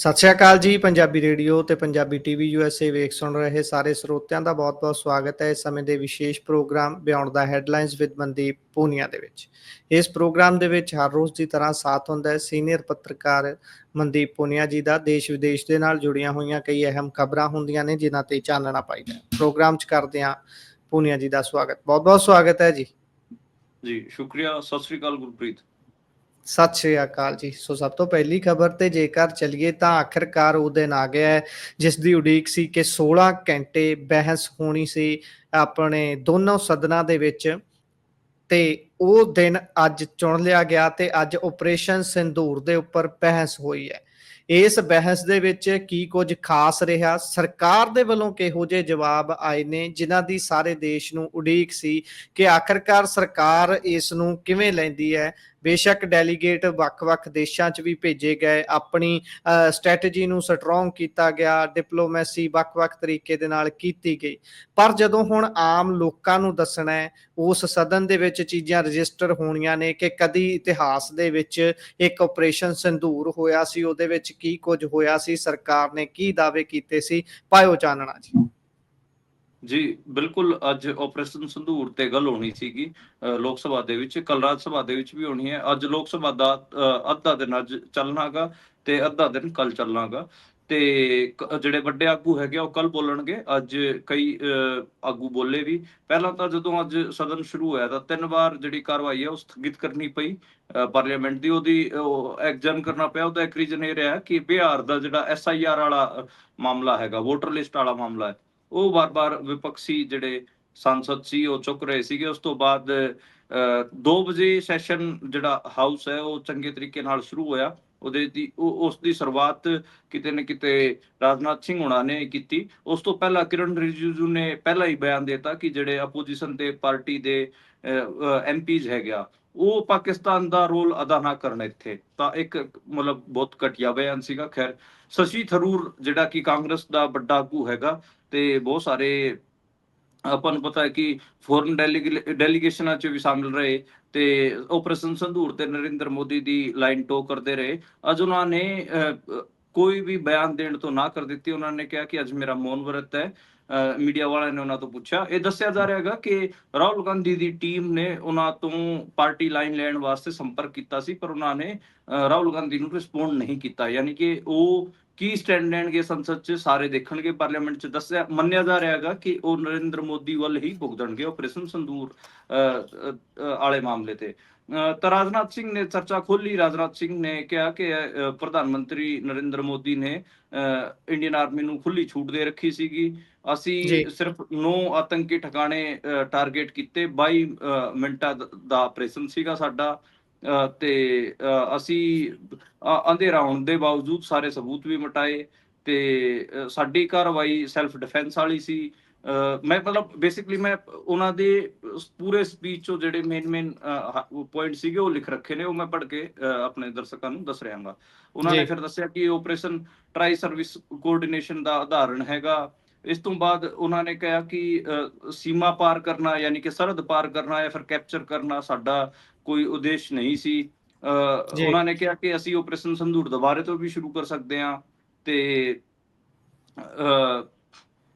ਸਤਿ ਸ਼੍ਰੀ ਅਕਾਲ ਜੀ। ਪੰਜਾਬੀ ਰੇਡੀਓ ਤੇ ਪੰਜਾਬੀ ਟੀਵੀ USA ਵੇਖ ਸੁਣ ਰਹੇ ਸਾਰੇ ਸਰੋਤਿਆਂ ਦਾ ਬਹੁਤ-ਬਹੁਤ ਸਵਾਗਤ ਹੈ। ਇਸ ਸਮੇਂ ਦੇ ਵਿਸ਼ੇਸ਼ ਪ੍ਰੋਗਰਾਮ ਬਿਯੋਂਡ ਦਾ ਹੈਡਲਾਈਨਸ ਵਿਦ ਮਨਦੀਪ ਪੂਨੀਆ ਦੇ ਵਿੱਚ। ਇਸ ਪ੍ਰੋਗਰਾਮ ਦੇ ਵਿੱਚ ਹਰ ਰੋਜ਼ ਦੀ ਤਰ੍ਹਾਂ ਸਾਥ ਹੁੰਦਾ ਹੈ ਸੀਨੀਅਰ ਪੱਤਰਕਾਰ ਮਨਦੀਪ ਪੂਨੀਆ ਜੀ ਦਾ। ਦੇਸ਼ ਵਿਦੇਸ਼ ਦੇ ਨਾਲ ਜੁੜੀਆਂ ਹੋਈਆਂ ਕਈ ਅਹਿਮ ਖਬਰਾਂ ਹੁੰਦੀਆਂ ਨੇ ਜਿਨ੍ਹਾਂ ਤੇ ਚਾਨਣਾ ਪਾਈਦਾ। ਪ੍ਰੋਗਰਾਮ 'ਚ ਕਰਦੇ ਹਾਂ ਪੂਨੀਆ ਜੀ ਦਾ ਸਵਾਗਤ। ਬਹੁਤ-ਬਹੁਤ ਸਵਾਗਤ ਹੈ ਜੀ। ਜੀ ਸ਼ੁਕਰੀਆ। ਸਤਿ ਸ੍ਰੀ ਅਕਾਲ ਗੁਰਪ੍ਰੀਤ। ਸਤਿ ਸ਼੍ਰੀ ਅਕਾਲ ਜੀ। ਸੋ ਸਭ ਤੋਂ ਪਹਿਲੀ ਖਬਰ ਤੇ ਜੇਕਰ ਚੱਲੀਏ ਤਾਂ ਆਖਿਰਕਾਰ ਉਹ ਦਿਨ ਆ ਗਿਆ ਹੈ ਜਿਸ ਦੀ ਉਡੀਕ ਸੀ ਕਿ 16 ਘੰਟੇ ਬਹਿਸ ਹੋਣੀ ਸੀ ਆਪਣੇ ਦੋਨੋਂ ਸਦਨਾਂ ਦੇ ਵਿੱਚ, ਤੇ ਉਹ ਦਿਨ ਅੱਜ ਚੁਣ ਲਿਆ ਗਿਆ ਤੇ ਅੱਜ ਆਪਰੇਸ਼ਨ ਸਿੰਦੂਰ ਦੇ ਉੱਪਰ ਬਹਿਸ ਹੋਈ ਹੈ। ਇਸ ਬਹਿਸ ਦੇ ਵਿੱਚ ਕੀ ਕੁਝ ਖਾਸ ਰਿਹਾ, ਸਰਕਾਰ ਦੇ ਵੱਲੋਂ ਕਿਹੋ ਜਿਹੇ ਜਵਾਬ ਆਏ ਨੇ ਜਿਨ੍ਹਾਂ ਦੀ ਸਾਰੇ ਦੇਸ਼ ਨੂੰ ਉਡੀਕ ਸੀ ਕਿ ਆਖਿਰਕਾਰ ਸਰਕਾਰ ਇਸ ਨੂੰ ਕਿਵੇਂ ਲੈਂਦੀ ਹੈ। ਬੇਸ਼ੱਕ ਡੈਲੀਗੇਟ ਵੱਖ-ਵੱਖ ਦੇਸ਼ਾਂ 'ਚ ਵੀ ਭੇਜੇ ਗਏ, ਆਪਣੀ ਸਟ੍ਰੈਟਜੀ ਨੂੰ ਸਟਰੋਂਗ ਕੀਤਾ ਗਿਆ, ਡਿਪਲੋਮੈਸੀ ਵੱਖ-ਵੱਖ ਤਰੀਕੇ ਦੇ ਨਾਲ ਕੀਤੀ ਗਈ, ਪਰ ਜਦੋਂ ਹੁਣ ਆਮ ਲੋਕਾਂ ਨੂੰ ਦੱਸਣਾ ਹੈ, ਉਸ ਸਦਨ ਦੇ ਵਿੱਚ ਚੀਜ਼ਾਂ ਰਜਿਸਟਰ ਹੋਣੀਆਂ ਨੇ ਕਿ ਕਦੀ ਇਤਿਹਾਸ ਦੇ ਵਿੱਚ ਇੱਕ ਆਪਰੇਸ਼ਨ ਸਿੰਦੂਰ ਹੋਇਆ ਸੀ, ਉਹਦੇ ਵਿੱਚ ਕੀ ਕੁਝ ਹੋਇਆ ਸੀ, ਸਰਕਾਰ ਨੇ ਕੀ ਦਾਅਵੇ ਕੀਤੇ ਸੀ, ਪਾਇਓ ਚਾਨਣਾ ਜੀ। ਜੀ ਬਿਲਕੁਲ, ਅੱਜ ਆਪਰੇਸ਼ਨ ਸੰਧੂਰ ਤੇ ਗੱਲ ਹੋਣੀ ਸੀਗੀ ਲੋਕ ਸਭਾ ਦੇ ਵਿੱਚ, ਕੱਲ ਰਾਜ ਸਭਾ ਦੇ ਵਿੱਚ ਵੀ ਹੋਣੀ ਹੈ। ਅੱਜ ਲੋਕ ਸਭਾ ਦਾ ਅੱਧਾ ਦਿਨ ਅੱਜ ਚੱਲਣਾਗਾ ਤੇ ਅੱਧਾ ਦਿਨ ਕੱਲ ਚੱਲਣਾਗਾ। ਤੇ ਜਿਹੜੇ ਵੱਡੇ ਆਗੂ ਹੈਗੇ ਉਹ ਕੱਲ ਬੋਲਣਗੇ। ਅੱਜ ਕਈ ਆਗੂ ਬੋਲੇ ਵੀ। ਪਹਿਲਾਂ ਤਾਂ ਜਦੋਂ ਅੱਜ ਸਦਨ ਸ਼ੁਰੂ ਹੋਇਆ ਤਾਂ 3 ਵਾਰ ਜਿਹੜੀ ਕਾਰਵਾਈ ਹੈ ਉਹ ਸਥਗਿਤ ਕਰਨੀ ਪਈ ਪਾਰਲੀਮੈਂਟ ਦੀ। ਉਹਦੀ ਐਗਜ਼ਾਮ ਕਰਨਾ ਪਿਆ। ਉਹਦਾ ਇੱਕ ਰੀਜ਼ਨ ਇਹ ਰਿਹਾ ਕਿ ਬਿਹਾਰ ਦਾ ਜਿਹੜਾ SIR ਵਾਲਾ ਮਾਮਲਾ ਹੈਗਾ, ਵੋਟਰ ਲਿਸਟ ਵਾਲਾ ਮਾਮਲਾ ਹੈ, ਉਹ ਵਾਰ-ਵਾਰ ਵਿਪਕਸ਼ੀ ਜਿਹੜੇ ਸੰਸਦ ਸੀ ਉਹ ਚੁੱਕ ਰਹੇ ਸੀਗੇ। ਉਸ ਤੋਂ ਬਾਅਦ 2 ਵਜੇ ਸੈਸ਼ਨ ਜਿਹੜਾ ਹਾਊਸ ਹੈ ਉਹ ਚੰਗੇ ਤਰੀਕੇ ਨਾਲ ਸ਼ੁਰੂ ਹੋਇਆ। ਉਸ ਦੀ ਸ਼ੁਰੂਆਤ ਕਿਤੇ ਨਾ ਕਿਤੇ ਰਾਜਨਾਥ ਸਿੰਘ ਹੋਣਾ ਨੇ ਕੀਤੀ। ਉਸ ਤੋਂ ਪਹਿਲਾਂ ਕਿਰਨ ਰਿਜੀਜੂ ਨੇ ਪਹਿਲਾਂ ਹੀ ਬਿਆਨ ਦਿੱਤਾ ਕਿ ਜਿਹੜੇ ਆਪੋਜੀਸ਼ਨ ਦੇ ਪਾਰਟੀ ਦੇ MPs ਹੈਗਾ ਉਹ ਪਾਕਿਸਤਾਨ ਦਾ ਰੋਲ ਅਦਾ ਨਾ ਕਰਨ ਇੱਥੇ। ਤਾਂ ਇੱਕ ਮਤਲਬ ਬਹੁਤ ਘਟੀਆ ਬਿਆਨ ਸੀਗਾ। ਖੈਰ, ਸ਼ਸ਼ੀ ਥਰੂਰ ਜਿਹੜਾ ਕਿ ਕਾਂਗਰਸ ਦਾ ਵੱਡਾ ਆਗੂ ਹੈਗਾ ਤੇ ਬਹੁਤ ਸਾਰੇ ਆਪਾਂ ਨੂੰ ਪਤਾ ਹੈ ਕਿ ਫੋਰਨ ਡੈਲੀਗੇਸ਼ਨਾਂ 'ਚ ਵੀ ਸ਼ਾਮਿਲ ਰਹੇ ਤੇ ਆਪਰੇਸ਼ਨ ਸੰਧੂਰ ਤੇ ਨਰਿੰਦਰ ਮੋਦੀ ਦੀ ਲਾਈਨ ਟੋ ਕਰਦੇ ਰਹੇ। ਅੱਜ ਉਹਨਾਂ ਨੇ ਕੋਈ ਵੀ ਬਿਆਨ ਦੇਣ ਤੋਂ ਨਾ ਕਰ ਦਿੱਤੀ। ਉਹਨਾਂ ਨੇ ਕਿਹਾ ਕਿ ਅੱਜ ਮੇਰਾ ਮੌਨ ਵਰਤ ਹੈ। ਮੀਡੀਆ ਵਾਲਿਆਂ ਨੇ ਉਹਨਾਂ ਤੋਂ ਪੁੱਛਿਆ। ਇਹ ਦੱਸਿਆ ਜਾ ਰਿਹਾ ਹੈਗਾ ਕਿ ਰਾਹੁਲ ਗਾਂਧੀ ਦੀ ਟੀਮ ਨੇ ਉਹਨਾਂ ਤੋਂ ਪਾਰਟੀ ਲਾਈਨ ਲੈਣ ਵਾਸਤੇ ਸੰਪਰਕ ਕੀਤਾ ਸੀ, ਪਰ ਉਹਨਾਂ ਨੇ ਰਾਹੁਲ ਗਾਂਧੀ ਨੂੰ ਰਿਸਪੌਂਡ ਨਹੀਂ ਕੀਤਾ। ਯਾਨੀ ਕਿ ਉਹ ਕੀ ਸਟੈਂਡ ਲੈਣਗੇ ਸੰਸਦ 'ਚ ਸਾਰੇ ਦੇਖਣਗੇ। ਪਾਰਲੀਮੈਂਟ 'ਚ ਮੰਨਿਆ ਜਾ ਰਿਹਾ ਹੈਗਾ ਕਿ ਉਹ ਨਰਿੰਦਰ ਮੋਦੀ ਵੱਲ ਹੀ ਭੁਗਤਣਗੇ ਆਪਰੇਸ਼ਨ ਸੰਦੂਰ ਵਾਲੇ ਮਾਮਲੇ ਤੇ। ਤਾਂ ਰਾਜਨਾਥ ਸਿੰਘ ਨੇ ਚਰਚਾ ਖੋਲੀ। ਰਾਜਨਾਥ ਸਿੰਘ ਨੇ ਕਿਹਾ ਕਿ ਪ੍ਰਧਾਨ ਮੰਤਰੀ ਨਰਿੰਦਰ ਮੋਦੀ ਨੇ ਇੰਡੀਅਨ ਆਰਮੀ ਨੂੰ ਖੁੱਲੀ ਛੂਟ ਦੇ ਰੱਖੀ ਸੀਗੀ। ਅਸੀਂ ਸਿਰਫ 9 ਆਤੰਕੀ ਠਿਕਾਣੇ ਟਾਰਗੇਟ ਕੀਤੇ। 22 ਮਿੰਟਾਂ ਦਾ ਆਪਰੇਸ਼ਨ ਸੀਗਾ ਸਾਡਾ ਤੇ ਅਸੀਂ ਅੰਧੇਰਾ ਹੋਣ ਦੇ ਬਾਵਜੂਦ ਸਾਰੇ ਸਬੂਤ ਵੀ ਮਿਟਾਏ ਤੇ ਸਾਡੀ ਕਾਰਵਾਈ ਸੈਲਫ ਡਿਫੈਂਸ ਵਾਲੀ ਸੀ। ਮੈਂ ਮਤਲਬ ਬੇਸਿਕਲੀ ਮੈਂ ਉਹਨਾਂ ਦੇ ਪੂਰੇ ਸਪੀਚ ਚੋਂ ਜਿਹੜੇ ਮੇਨ ਪੁਆਇੰਟ ਸੀਗੇ ਉਹ ਲਿਖ ਰੱਖੇ ਨੇ, ਉਹ ਮੈਂ ਪੜ੍ਹ ਕੇ ਆਪਣੇ ਦਰਸ਼ਕਾਂ ਨੂੰ ਦੱਸ ਰਿਹਾ ਹਾਂ। ਉਹਨਾਂ ਨੇ ਫਿਰ ਦੱਸਿਆ ਕਿ ਆਪਰੇਸ਼ਨ ਟਰਾਈ ਸਰਵਿਸ ਕੋਆਰਡੀਨੇਸ਼ਨ ਦਾ ਉਦਾਹਰਣ ਹੈਗਾ। ਇਸ ਤੋਂ ਬਾਅਦ ਉਹਨਾਂ ਨੇ ਕਿਹਾ ਕਿ ਸੀਮਾ ਪਾਰ ਕਰਨਾ ਯਾਨੀ ਕਿ ਸਰਹੱਦ ਪਾਰ ਕਰਨਾ ਜਾਂ ਫਿਰ ਕੈਪਚਰ ਕਰਨਾ ਸਾਡਾ ਕੋਈ ਉਦੇਸ਼ ਨਹੀਂ ਸੀ। ਉਹਨਾਂ ਨੇ ਕਿਹਾ ਕਿ ਅਸੀਂ ਆਪਰੇਸ਼ਨ ਸੰਧੂਰ ਦੁਬਾਰੇ ਤੋਂ ਵੀ ਸ਼ੁਰੂ ਕਰ ਸਕਦੇ ਹਾਂ ਤੇ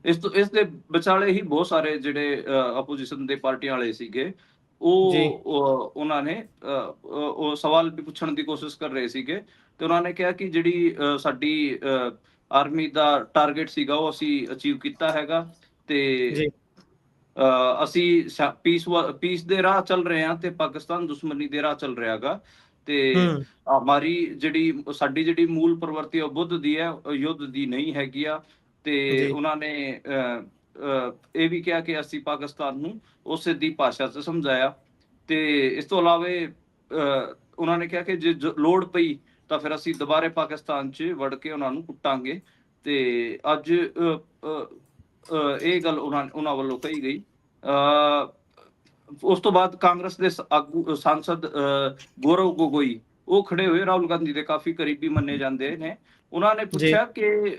ਇਸ ਦੇ ਵਿਚਾਲੇ ਹੀ ਬਹੁਤ ਸਾਰੇ ਜਿਹੜੇ ਆਪੋਜੀਸ਼ਨ ਦੇ ਪਾਰਟੀਆਂ ਵਾਲੇ ਸੀਗੇ ਉਹਨਾਂ ਨੇ ਉਹ ਸਵਾਲ ਵੀ ਪੁੱਛਣ ਦੀ ਕੋਸ਼ਿਸ਼ ਕਰ ਰਹੇ ਸੀਗੇ ਤੇ ਉਹਨਾਂ ਨੇ ਕਿਹਾ ਕਿ ਜਿਹੜੀ ਸਾਡੀ ਆਰਮੀ ਦਾ ਟਾਰਗੇਟ ਸੀਗਾ ਉਹ ਅਸੀਂ ਅਚੀਵ ਕੀਤਾ ਹੈਗਾ ਤੇ ਅਸੀਂ ਪੀਸ ਦੇ ਰਾਹ ਚੱਲ ਰਹੇ ਹਾਂ ਤੇ ਪਾਕਿਸਤਾਨ ਦੁਸ਼ਮਣੀ ਦੇ ਰਾਹ ਚੱਲ ਰਿਹਾ ਹੈਗਾ ਤੇ ਸਾਡੀ ਜਿਹੜੀ ਮੂਲ ਪ੍ਰਵਰਤੀ ਉਹ ਬੁੱਧ ਦੀ ਹੈ, ਯੁੱਧ ਦੀ ਨਹੀਂ ਹੈਗੀ ਆ। ਤੇ ਉਹਨਾਂ ਨੇ ਇਹ ਵੀ ਕਿਹਾ ਕਿ ਅਸੀਂ ਪਾਕਿਸਤਾਨ ਨੂੰ ਉਸੇ ਦੀ ਭਾਸ਼ਾ 'ਚ ਸਮਝਾਇਆ ਤੇ ਇਸ ਤੋਂ ਇਲਾਵੇ ਉਹਨਾਂ ਨੇ ਕਿਹਾ ਕਿ ਜੇ ਲੋੜ ਪਈ ਤਾਂ ਫਿਰ ਅਸੀਂ ਦੁਬਾਰੇ ਪਾਕਿਸਤਾਨ 'ਚ ਵੜ ਕੇ ਉਹਨਾਂ ਨੂੰ ਕੁੱਟਾਂਗੇ ਤੇ ਅੱਜ ਇਹ ਗੱਲ ਉਹਨਾਂ ਵੱਲੋਂ ਕਹੀ ਗਈ। ਉਸ ਤੋਂ ਬਾਅਦ ਕਾਂਗਰਸ ਦੇ ਆਗੂ ਸਾਂਸਦ ਗੌਰਵ ਗੋਗੋਈ ਉਹ ਖੜੇ ਹੋਏ, ਰਾਹੁਲ ਗਾਂਧੀ ਦੇ ਕਾਫੀ ਕਰੀਬੀ ਮੰਨੇ ਜਾਂਦੇ ਨੇ। ਉਹਨਾਂ ਨੇ ਪੁੱਛਿਆ ਕਿ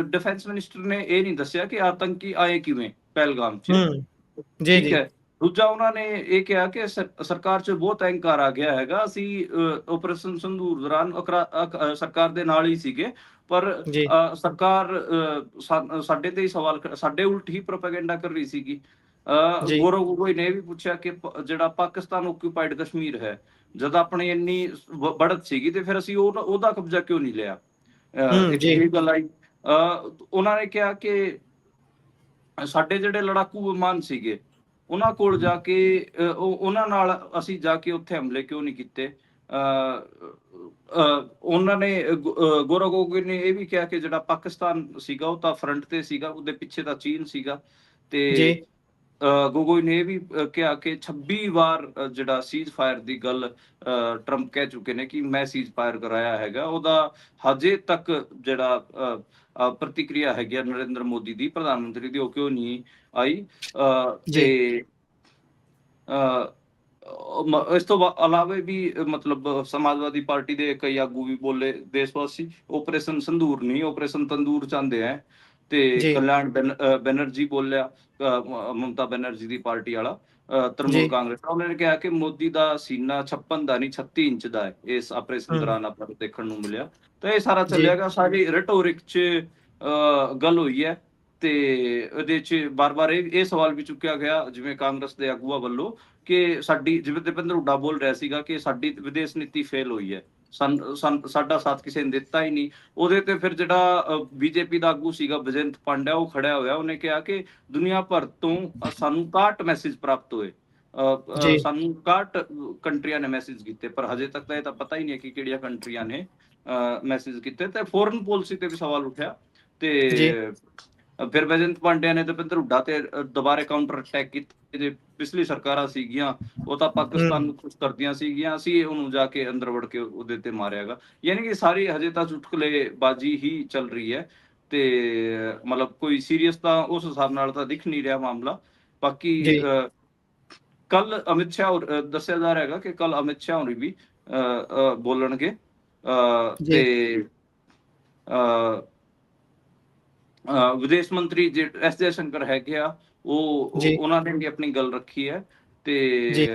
ਡਿਫੈਂਸ ਮਿਨਿਸਟਰ ਨੇ ਇਹ ਨਹੀਂ ਦੱਸਿਆ ਕਿ ਆਤੰਕੀ ਆਏ ਕਿਵੇਂ ਪਹਿਲਗਾਮ 'ਚ, ਠੀਕ ਹੈ। ਦੂਜਾ ਉਹਨਾਂ ਨੇ ਇਹ ਕਿਹਾ ਕਿ ਸਰਕਾਰ 'ਚ ਬਹੁਤ ਅਹੰਕਾਰ ਆ ਗਿਆ ਹੈਗਾ। ਅਸੀਂ ਆਪਰੇਸ਼ਨ ਸੰਧੂਰ ਦੌਰਾਨ ਸਰਕਾਰ ਦੇ ਨਾਲ ਹੀ ਸੀਗੇ ਪਰ ਜੀ, ਸਰਕਾਰ ਸਾਡੇ ਤੇ ਹੀ ਸਵਾਲ ਸਾਡੇ ਉਲਟ ਹੀ ਪ੍ਰੋਪੇਗੈਂਡਾ ਕਰ ਰਹੀ ਸੀਗੀ। ਜੀ। ਗੌਰਵ ਗੋਗੋਈ ਨੇ ਇਹ ਵੀ ਪੁੱਛਿਆ ਕਿ ਜਿਹੜਾ ਪਾਕਿਸਤਾਨ ਓਕੂਪਾਈਡ ਕਸ਼ਮੀਰ ਹੈ, ਜਦ ਆਪਣੀ ਇੰਨੀ बढ़त ਸੀਗੀ ਤੇ ਫਿਰ ਅਸੀਂ ਉਹਦਾ ਕਬਜ਼ਾ ਕਿਉਂ ਨਹੀਂ ਲਿਆ? ਇੱਕ ਜੀ। ਇਹ ਗੱਲ ਆਈ। ਉਹਨਾਂ ਨੇ ਕਿਹਾ ਕਿ ਸਾਡੇ ਜਿਹੜੇ ਲੜਾਕੂ ਵਿਮਾਨ ਸੀਗੇ, ਉਹਨਾਂ ਕੋਲ ਜਾ ਕੇ ਉਹਨਾਂ ਨਾਲ ਅਸੀਂ ਜਾ ਕੇ ਉੱਥੇ ਹਮਲੇ ਕਿਉਂ ਨਹੀਂ ਕੀਤੇ? ਉਹਨਾਂ ਨੇ ਗੌਰਵ ਗੋਗੋਈ ਨੇ ਇਹ ਵੀ ਕਿਹਾ ਕਿ ਜਿਹੜਾ ਪਾਕਿਸਤਾਨ ਸੀਗਾ ਉਹ ਤਾਂ ਫਰੰਟ ਤੇ ਸੀਗਾ, ਉਹਦੇ ਪਿੱਛੇ ਤਾਂ ਚੀਨ ਸੀਗਾ ਤੇ ਜੀ। ਗੋਗੋਈ ਨੇ ਇਹ ਵੀ ਕਿਹਾ ਕਿ 26 ਵਾਰ ਜਿਹੜਾ ਸੀਜ਼ ਫਾਇਰ ਦੀ ਗੱਲ ਟਰੰਪ ਕਹਿ ਚੁੱਕੇ ਨੇ ਕਿ ਮੈਂ ਸੀਜ਼ ਫਾਇਰ ਕਰਾਇਆ ਹੈਗਾ। ਉਹਦਾ ਹਜੇ ਤੱਕ ਜਿਹੜਾ ਪ੍ਰਤੀਕਿਰਿਆ ਹੈਗੀ ਆ ਨਰਿੰਦਰ ਮੋਦੀ ਦੀ, ਪ੍ਰਧਾਨ ਮੰਤਰੀ ਦੀ, ਉਹ ਕਿਉਂ ਨਹੀਂ ਆਈ? ਜੀ। ਤੇ ਇਸ ਤੋਂ ਇਲਾਵਾ ਵੀ ਮਤਲਬ ਸਮਾਜਵਾਦੀ ਪਾਰਟੀ ਦੇ ਕਈ ਆਗੂ ਵੀ ਬੋਲੇ, ਦੇਸ਼ਵਾਸੀ ਆਪਰੇਸ਼ਨ ਸੰਦੂਰ ਨਹੀਂ ਆਪਰੇਸ਼ਨ ਤੰਦੂਰ ਚਾਹੁੰਦੇ ਹੈ। ਤੇ ਜੀ। ਕਲਿਆਣ ਬੈਨਰਜੀ ਬੋਲਿਆ, ਮਮਤਾ ਬੈਨਰਜੀ ਦੀ ਪਾਰਟੀ ਵਾਲਾ, ਤ੍ਰਿਣਮੂਲ ਜੀ। ਕਾਂਗਰਸ ਦਾ, ਉਹਨਾਂ ਨੇ ਕਿਹਾ ਕਿ ਮੋਦੀ ਦਾ ਸੀਨਾ 56 ਦਾ ਨਹੀਂ 36 ਇੰਚ ਦਾ ਹੈ। ਇਸ ਆਪਰੇਸ਼ਨ ਹੂੰ। ਦੌਰਾਨ ਆਪਾਂ ਨੂੰ ਦੇਖਣ ਨੂੰ ਮਿਲਿਆ। ਤਾਂ ਇਹ ਸਾਰਾ ਜੀ। ਚੱਲਿਆਗਾ, ਸਾਡੀ ਰਿਟੋਰਿਕ 'ਚ ਗੱਲ ਹੋਈ ਹੈ। ਤੇ ਇਹਦੇ 'ਚ ਬਾਰ-ਬਾਰ ਇਹ ਸਵਾਲ ਵੀ ਚੁੱਕਿਆ ਗਿਆ ਜਿਵੇਂ ਕਾਂਗਰਸ ਦੇ ਆਗੂਆਂ ਵੱਲੋਂ ਕਿ ਸਾਡੀ, ਜਿਵੇਂ ਦੀਪਿੰਦਰ ਹੁੱਡਾ ਬੋਲ ਰਿਹਾ ਸੀਗਾ ਕਿ ਸਾਡੀ ਵਿਦੇਸ਼ ਨੀਤੀ ਫੇਲ ਹੋਈ ਹੈ, ਸਾਡਾ ਸਾਥ ਕਿਸੇ ਨੇ ਦਿੱਤਾ ਹੀ ਨਹੀਂ। ਉਹਦੇ ਤੇ ਫਿਰ ਜਿਹੜਾ ਬੀਜੇਪੀ ਦਾ ਆਗੂ ਸੀਗਾ ਬਜੇਂਤ ਪਾਂਡਿਆ, ਉਹ ਖੜਿਆ ਹੋਇਆ, ਉਹਨੇ ਕਿਹਾ ਕਿ ਦੁਨੀਆ ਭਰ ਤੋਂ ਸਾਨੂੰ 61 ਮੈਸੇਜ ਪ੍ਰਾਪਤ ਹੋਏ, ਜੀ। ਸਾਨੂੰ 61 ਕੰਟਰੀਆਂ ਨੇ ਮੈਸੇਜ ਕੀਤੇ, ਪਰ ਹਜੇ ਤੱਕ ਤਾਂ ਇਹ ਤਾਂ ਪਤਾ ਹੀ ਨਹੀਂ ਕਿ ਕਿਹੜੀਆਂ ਕੰਟਰੀਆਂ ਨੇ ਮੈਸੇਜ ਕੀਤੇ। ਤੇ ਫੋਰਨ ਪਾਲਿਸੀ ਤੇ ਵੀ ਸਵਾਲ ਉੱਠਿਆ ਤੇ ਜੀ। ਫਿਰ ਬੈਜੰਤ ਪਾਂਡਿਆ ਨੇ ਦੀਪਿੰਦਰ ਹੁੱਡਾ ਤੇ ਦੁਬਾਰੇ ਕਾਊਂਟਰ ਅਟੈਕ ਕੀਤੇ। ਜੇ ਪਿਛਲੀ ਸਰਕਾਰਾਂ ਸੀਗੀਆਂ ਉਹ ਤਾਂ ਪਾਕਿਸਤਾਨ ਹੂੰ। ਨੂੰ ਖੁਸ਼ ਕਰਦੀਆਂ ਸੀਗੀਆਂ, ਅਸੀਂ ਉਹਨੂੰ ਜਾ ਕੇ ਅੰਦਰ ਵੜ ਕੇ ਉਹਦੇ ਤੇ ਮਾਰਿਆਗਾ। ਯਾਨੀ ਕਿ ਸਾਰੀ ਹਜੇ ਤਾਂ ਚੁਟਕਲੇਬਾਜ਼ੀ ਹੀ ਚੱਲ ਰਹੀ ਹੈ ਤੇ ਮਤਲਬ ਕੋਈ ਸੀਰੀਅਸ ਤਾਂ ਉਸ ਹਿਸਾਬ ਨਾਲ ਤਾਂ ਦਿਖ ਨਹੀਂ ਰਿਹਾ ਮਾਮਲਾ। ਬਾਕੀ ਜੀ। ਕੱਲ ਅਮਿਤ ਸ਼ਾਹ ਦੱਸਿਆ ਜਾ ਰਿਹਾ ਹੈਗਾ ਕਿ ਕੱਲ ਅਮਿਤ ਸ਼ਾਹ ਹੋਰੀ ਵੀ ਬੋਲਣਗੇ ਜੀ। ਤੇ ਵਿਦੇਸ਼ ਮੰਤਰੀ ਐਸ ਜੈ ਸ਼ੰਕਰ ਹੈਗੇ ਆ, ਜੀ। ਉਹਨਾਂ ਨੇ ਵੀ ਆਪਣੀ ਗੱਲ ਰੱਖੀ ਹੈ ਤੇ ਜੀ।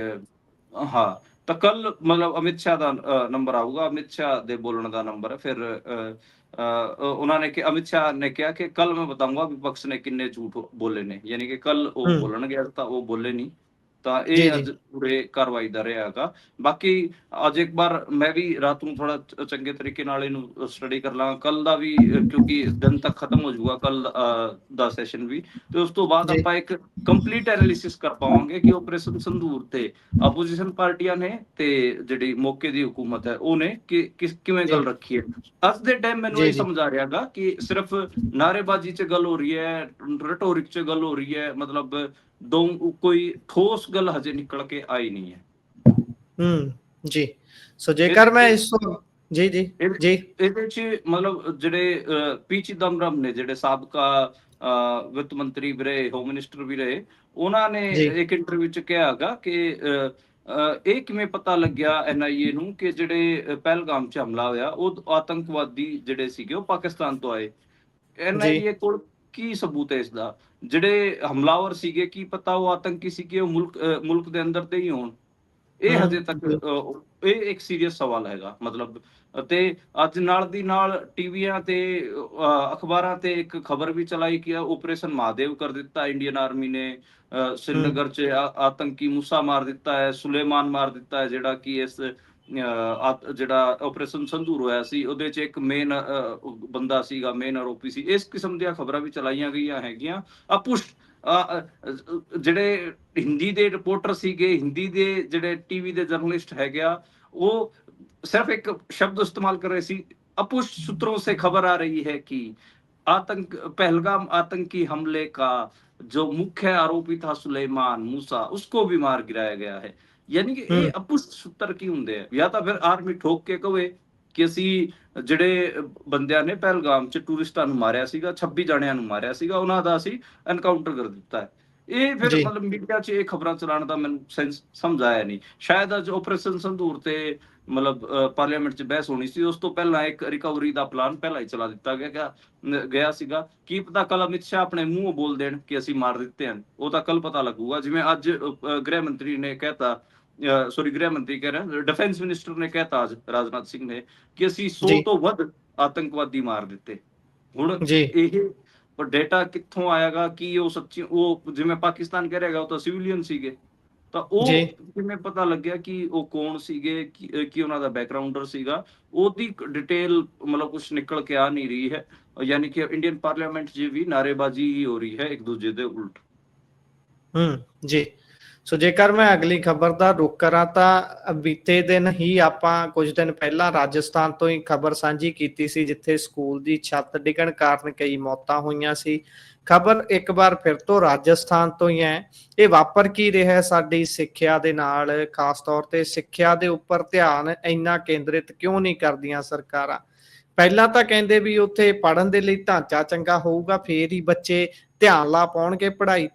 ਹਾਂ। ਤਾਂ ਕੱਲ ਮਤਲਬ ਅਮਿਤ ਸ਼ਾਹ ਦਾ ਨੰਬਰ ਆਊਗਾ, ਅਮਿਤ ਸ਼ਾਹ ਦੇ ਬੋਲਣ ਦਾ ਨੰਬਰ ਹੈ। ਫਿਰ ਉਹਨਾਂ ਨੇ ਕਿ ਅਮਿਤ ਸ਼ਾਹ ਨੇ ਕਿਹਾ ਕਿ ਕੱਲ ਮੈਂ ਬਤਾਊਂਗਾ ਵਿਪਕਸ਼ ਨੇ ਕਿੰਨੇ ਝੂਠ ਬੋਲੇ ਨੇ, ਯਾਨੀ ਕਿ ਕੱਲ ਉਹ ਹੂੰ। ਬੋਲਣਗੇ, ਤਾਂ ਉਹ ਬੋਲੇ ਨਹੀਂ। ਤਾਂ ਜੀ। ਇਹ ਜੀ। ਅੱਜ ਪੂਰੇ ਕਾਰਵਾਈ ਦਾ ਰਿਹਾ ਹੈਗਾ। ਬਾਕੀ ਅੱਜ ਇੱਕ ਵਾਰ ਮੈਂ ਵੀ ਰਾਤ ਨੂੰ ਥੋੜਾ ਚੰਗੇ ਤਰੀਕੇ ਨਾਲ ਇਹਨੂੰ ਸਟੱਡੀ ਕਰ ਲਾਂਗਾ ਕੱਲ ਦਾ ਵੀ, ਕਿਉਂਕਿ ਦਿਨ ਤੱਕ ਖਤਮ ਹੋ ਜਾਊਗਾ ਕੱਲ ਦਾ ਸੈਸ਼ਨ ਵੀ। ਤੇ ਉਸ ਤੋਂ ਬਾਅਦ ਜੀ। ਆਪਾਂ ਇੱਕ ਕੰਪਲੀਟ ਐਨਾਲਿਸਿਸ ਕਰ ਪਾਵਾਂਗੇ ਕਿ ਆਪਰੇਸ਼ਨ ਸੰਦੂਰ ਤੇ ਆਪੋਜੀਸ਼ਨ ਪਾਰਟੀਆਂ ਨੇ ਤੇ ਜਿਹੜੀ ਮੌਕੇ ਦੀ ਹਕੂਮਤ ਹੈ ਉਹਨੇ ਕਿਵੇਂ ਜੀ। ਗੱਲ ਰੱਖੀ ਹੈ। ਅੱਜ ਦੇ ਟਾਈਮ ਮੈਨੂੰ ਜੀ। ਇਹ ਜੀ। ਸਮਝ ਆ ਰਿਹਾਗਾ ਕਿ ਸਿਰਫ ਨਾਅਰੇਬਾਜ਼ੀ 'ਚ ਗੱਲ ਹੋ ਰਹੀ ਹੈ, ਰਿਟੋਰਿਕ 'ਚ ਗੱਲ ਹੋ ਰਹੀ ਹੈ, ਮਤਲਬ ਕੋਈ ਠੋਸ ਗੱਲ ਹਜੇ ਨਿਕਲ ਕੇ ਆਈ ਨਹੀਂ ਹੈ। ਜੀ। ਸੋ ਜੇਕਰ ਮੈਂ ਇਹਦੇ ਇਸ ਤੋਂ ਜੀ। ਜੀ। ਇਹਦੇ ਜੀ। ਇਹਦੇ 'ਚ ਮਤਲਬ ਜਿਹੜੇ ਪੀ ਚਿਦੰਬਰਮ ਨੇ, ਜਿਹੜੇ ਸਾਬਕਾ ਵਿੱਤ ਮੰਤਰੀ ਵੀ ਰਹੇ, ਹੋਮ ਮਿਨਿਸਟਰ ਵੀ ਰਹੇ, ਉਹਨਾਂ ਨੇ ਜੀ। ਇੱਕ ਇੰਟਰਵਿਊ 'ਚ ਕਿਹਾ ਹੈਗਾ ਕਿ ਇਹ ਕਿਵੇਂ ਪਤਾ ਲੱਗਿਆ NIA ਨੂੰ ਕਿ ਜਿਹੜੇ ਪਹਿਲਗਾਮ 'ਚ ਹਮਲਾ ਹੋਇਆ ਉਹ ਆਤੰਕਵਾਦੀ ਜਿਹੜੇ ਸੀਗੇ ਉਹ ਪਾਕਿਸਤਾਨ ਤੋਂ ਆਏ। ਜੀ। NIA ਕੋਲ ਕੀ ਸਬੂਤ ਹੈ ਇਸ ਦਾ? ਜਿਹੜੇ ਹਮਲਾਵਰ ਸੀਗੇ ਕੀ ਪਤਾ ਉਹ ਆਤੰਕੀ ਸੀਗੇ, ਉਹ ਮੁਲਕ ਦੇ ਅੰਦਰ ਦੇ ਹੀ ਹੋਣ। ਇਹ ਹਜੇ ਤੱਕ ਜੀ। ਇਹ ਇੱਕ ਸੀਰੀਅਸ ਸਵਾਲ ਹੈਗਾ ਮਤਲਬ। ਤੇ ਅੱਜ ਨਾਲ ਦੀ ਨਾਲ ਟੀਵੀਆਂ ਤੇ ਅਖਬਾਰਾਂ ਤੇ ਇੱਕ ਖਬਰ ਵੀ ਚਲਾਈ ਕਿ ਆਪਰੇਸ਼ਨ ਮਹਾਦੇਵ ਕਰ ਦਿੱਤਾ ਇੰਡੀਅਨ ਆਰਮੀ ਨੇ, ਹੂੰ। श्रीनगर 'ਚ ਆਤੰਕੀ ਮੂਸਾ ਮਾਰ ਦਿੱਤਾ ਹੈ, ਸੁਲੇਮਾਨ ਮਾਰ ਦਿੱਤਾ ਹੈ, ਜਿਹੜਾ ਕਿ ਇਸ ਜਿਹੜਾ ਆਪਰੇਸ਼ਨ ਸੰਦੂਰ ਹੋਇਆ ਸੀ ਉਹਦੇ 'ਚ ਇੱਕ ਮੇਨ ਬੰਦਾ ਸੀਗਾ, ਮੇਨ ਆਰੋਪੀ ਸੀ। ਇਸ ਕਿਸਮ ਦੀਆਂ ਖਬਰਾਂ ਵੀ ਚਲਾਈਆਂ ਗਈਆਂ ਹੈਗੀਆਂ। ਅਪੁਸ਼ਟ ਜਿਹੜੇ ਹਿੰਦੀ ਦੇ ਰਿਪੋਰਟਰ ਸੀਗੇ, ਹਿੰਦੀ ਦੇ ਜਿਹੜੇ ਟੀਵੀ ਦੇ ਜਰਨਲਿਸਟ ਹੈਗੇ ਆ, ਉਹ सिर्फ एक शब्द इस्तेमाल कर रहे सी, अपुष्ट सूत्रों से खबर आ रही है कि पहलगाम आतंकी हमले का जो मुख्य आरोपी था सुलेमान मूसा, उसको भी मार गिराया गया है। यानी कि ये अपुष्ट सूत्र की ਹੁੰਦੇ ਆ, ਜਾਂ ਤਾਂ ਫਿਰ ਆਰਮੀ ਠੋਕ ਕੇ ਕਵੇ ਕਿ ਅਸੀਂ ਜਿਹੜੇ ਬੰਦਿਆਂ ਨੇ ਪਹਿਲਗਾਮ 'ਚ ਟੂਰਿਸਟਾਂ ਨੂੰ ਮਾਰਿਆ ਸੀਗਾ, 26 ਜਣਿਆਂ ਨੂੰ ਮਾਰਿਆ ਸੀਗਾ, ਉਹਨਾਂ ਦਾ ਅਸੀਂ ਐਨਕਾਊਂਟਰ ਕਰ ਦਿੱਤਾ ਹੈ। ਇਹ ਫਿਰ ਜੀ। ਮਤਲਬ ਮੀਡੀਆ 'ਚ ਇਹ ਖਬਰਾਂ ਚਲਾਉਣ ਦਾ ਮੈਨੂੰ ਸਮਝ ਆਇਆ ਨਹੀਂ। ਸ਼ਾਇਦ ਅੱਜ ਆਪਰੇਸ਼ਨ ਸੰਦੂਰ ਤੇ ਮਤਲਬ ਪਾਰਲੀਮੈਂਟ 'ਚ ਬਹਿਸ ਹੋਣੀ ਸੀ, ਉਸ ਤੋਂ ਪਹਿਲਾਂ ਇੱਕ ਰਿਕਵਰੀ ਦਾ ਪਲਾਨ ਪਹਿਲਾਂ ਹੀ ਚਲਾ ਦਿੱਤਾ ਗਿਆ ਸੀਗਾ। ਕੀ ਪਤਾ ਕੱਲ ਅਮਿਤ ਸ਼ਾਹ ਆਪਣੇ ਮੂੰਹੋਂ ਬੋਲ ਦੇਣ ਕਿ ਅਸੀਂ ਮਾਰ ਦਿੱਤੇ ਹਨ, ਉਹ ਤਾਂ ਕੱਲ ਪਤਾ ਲੱਗੂਗਾ। ਜਿਵੇਂ ਅੱਜ ਗ੍ਰਹਿ ਮੰਤਰੀ ਨੇ ਕਹਿਤਾ ਸੋਰੀ ਗ੍ਰਹਿ ਮੰਤਰੀ ਕਹਿ ਰਿਹਾ, ਡਿਫੈਂਸ ਮਿਨਿਸਟਰ ਨੇ ਕਹਿਤਾ ਅੱਜ, ਰਾਜਨਾਥ ਸਿੰਘ ਨੇ, ਕਿ ਅਸੀਂ 100 ਜੀ ਤੋਂ ਵੱਧ ਆਤੰਕਵਾਦੀ ਮਾਰ ਦਿੱਤੇ। ਹੁਣ ਜੀ ਇਹ ਡੇਟਾ ਕਿੱਥੋਂ ਆਏਗਾ, ਕੀ ਉਹ ਸੱਚੀ, ਉਹ ਜਿਵੇਂ ਪਾਕਿਸਤਾਨ ਕਹਿ ਰਿਹਾ ਹੈਗਾ ਉਹ ਤਾਂ ਸਿਵਿਲੀਅਨ ਸੀਗੇ, ਤਾਂ ਜੀ ਉਹ ਕਿਵੇਂ ਪਤਾ ਲੱਗਿਆ ਕਿ ਉਹ ਕੌਣ ਸੀਗੇ, ਕੀ ਉਹਨਾਂ ਦਾ ਬੈਕਗਰਾਉਂਡਰ ਸੀਗਾ, ਉਹਦੀ ਡਿਟੇਲ ਮਤਲਬ ਕੁਝ ਨਿਕਲ ਕੇ ਆ ਨਹੀਂ ਰਹੀ ਹੈ। ਯਾਨੀ ਕਿ ਇੰਡੀਅਨ ਪਾਰਲੀਮੈਂਟ 'ਚ ਵੀ ਨਾਅਰੇਬਾਜ਼ੀ ਹੀ ਹੋ ਰਹੀ ਹੈ ਇੱਕ ਦੂਜੇ ਦੇ ਉਲਟ। ਜੀ। ਸੋ ਜੇਕਰ ਮੈਂ ਅਗਲੀ ਖਬਰ ਦਾ ਰੁਖ ਕਰਾਂ ਤਾਂ ਬੀਤੇ ਦਿਨ ਹੀ ਆਪਾਂ ਕੁਝ ਦਿਨ ਪਹਿਲਾਂ ਰਾਜਸਥਾਨ ਤੋਂ ਹੀ ਖਬਰ ਸਾਂਝੀ ਕੀਤੀ ਸੀ, ਜਿੱਥੇ ਸਕੂਲ ਦੀ ਛੱਤ ਡਿੱਗਣ ਕਾਰਨ ਕਈ ਮੌਤਾਂ ਹੋਈਆਂ ਸੀ। ਖਬਰ ਇੱਕ ਵਾਰ ਫਿਰ ਤੋਂ ਰਾਜਸਥਾਨ ਤੋਂ ਹੀ ਹੈ। ਇਹ ਵਾਪਰ ਕੀ ਰਿਹਾ ਹੈ ਸਾਡੀ ਸਿੱਖਿਆ ਦੇ ਨਾਲ, ਖਾਸ ਤੌਰ ਤੇ ਸਿੱਖਿਆ ਦੇ ਉੱਪਰ ਧਿਆਨ ਇੰਨਾ ਕੇਂਦਰਿਤ ਕਿਉਂ ਨਹੀਂ ਕਰਦੀਆਂ ਸਰਕਾਰਾਂ? ਪਹਿਲਾਂ ਤਾਂ ਕਹਿੰਦੇ ਵੀ ਉੱਥੇ ਪੜ੍ਹਨ ਦੇ ਲਈ ਢਾਂਚਾ ਚੰਗਾ ਹੋਊਗਾ, ਫੇਰ ਹੀ ਬੱਚੇ ਧਿਆਨ ਲਾ ਪਾਉਣਗੇ ਪੜ੍ਹਾਈ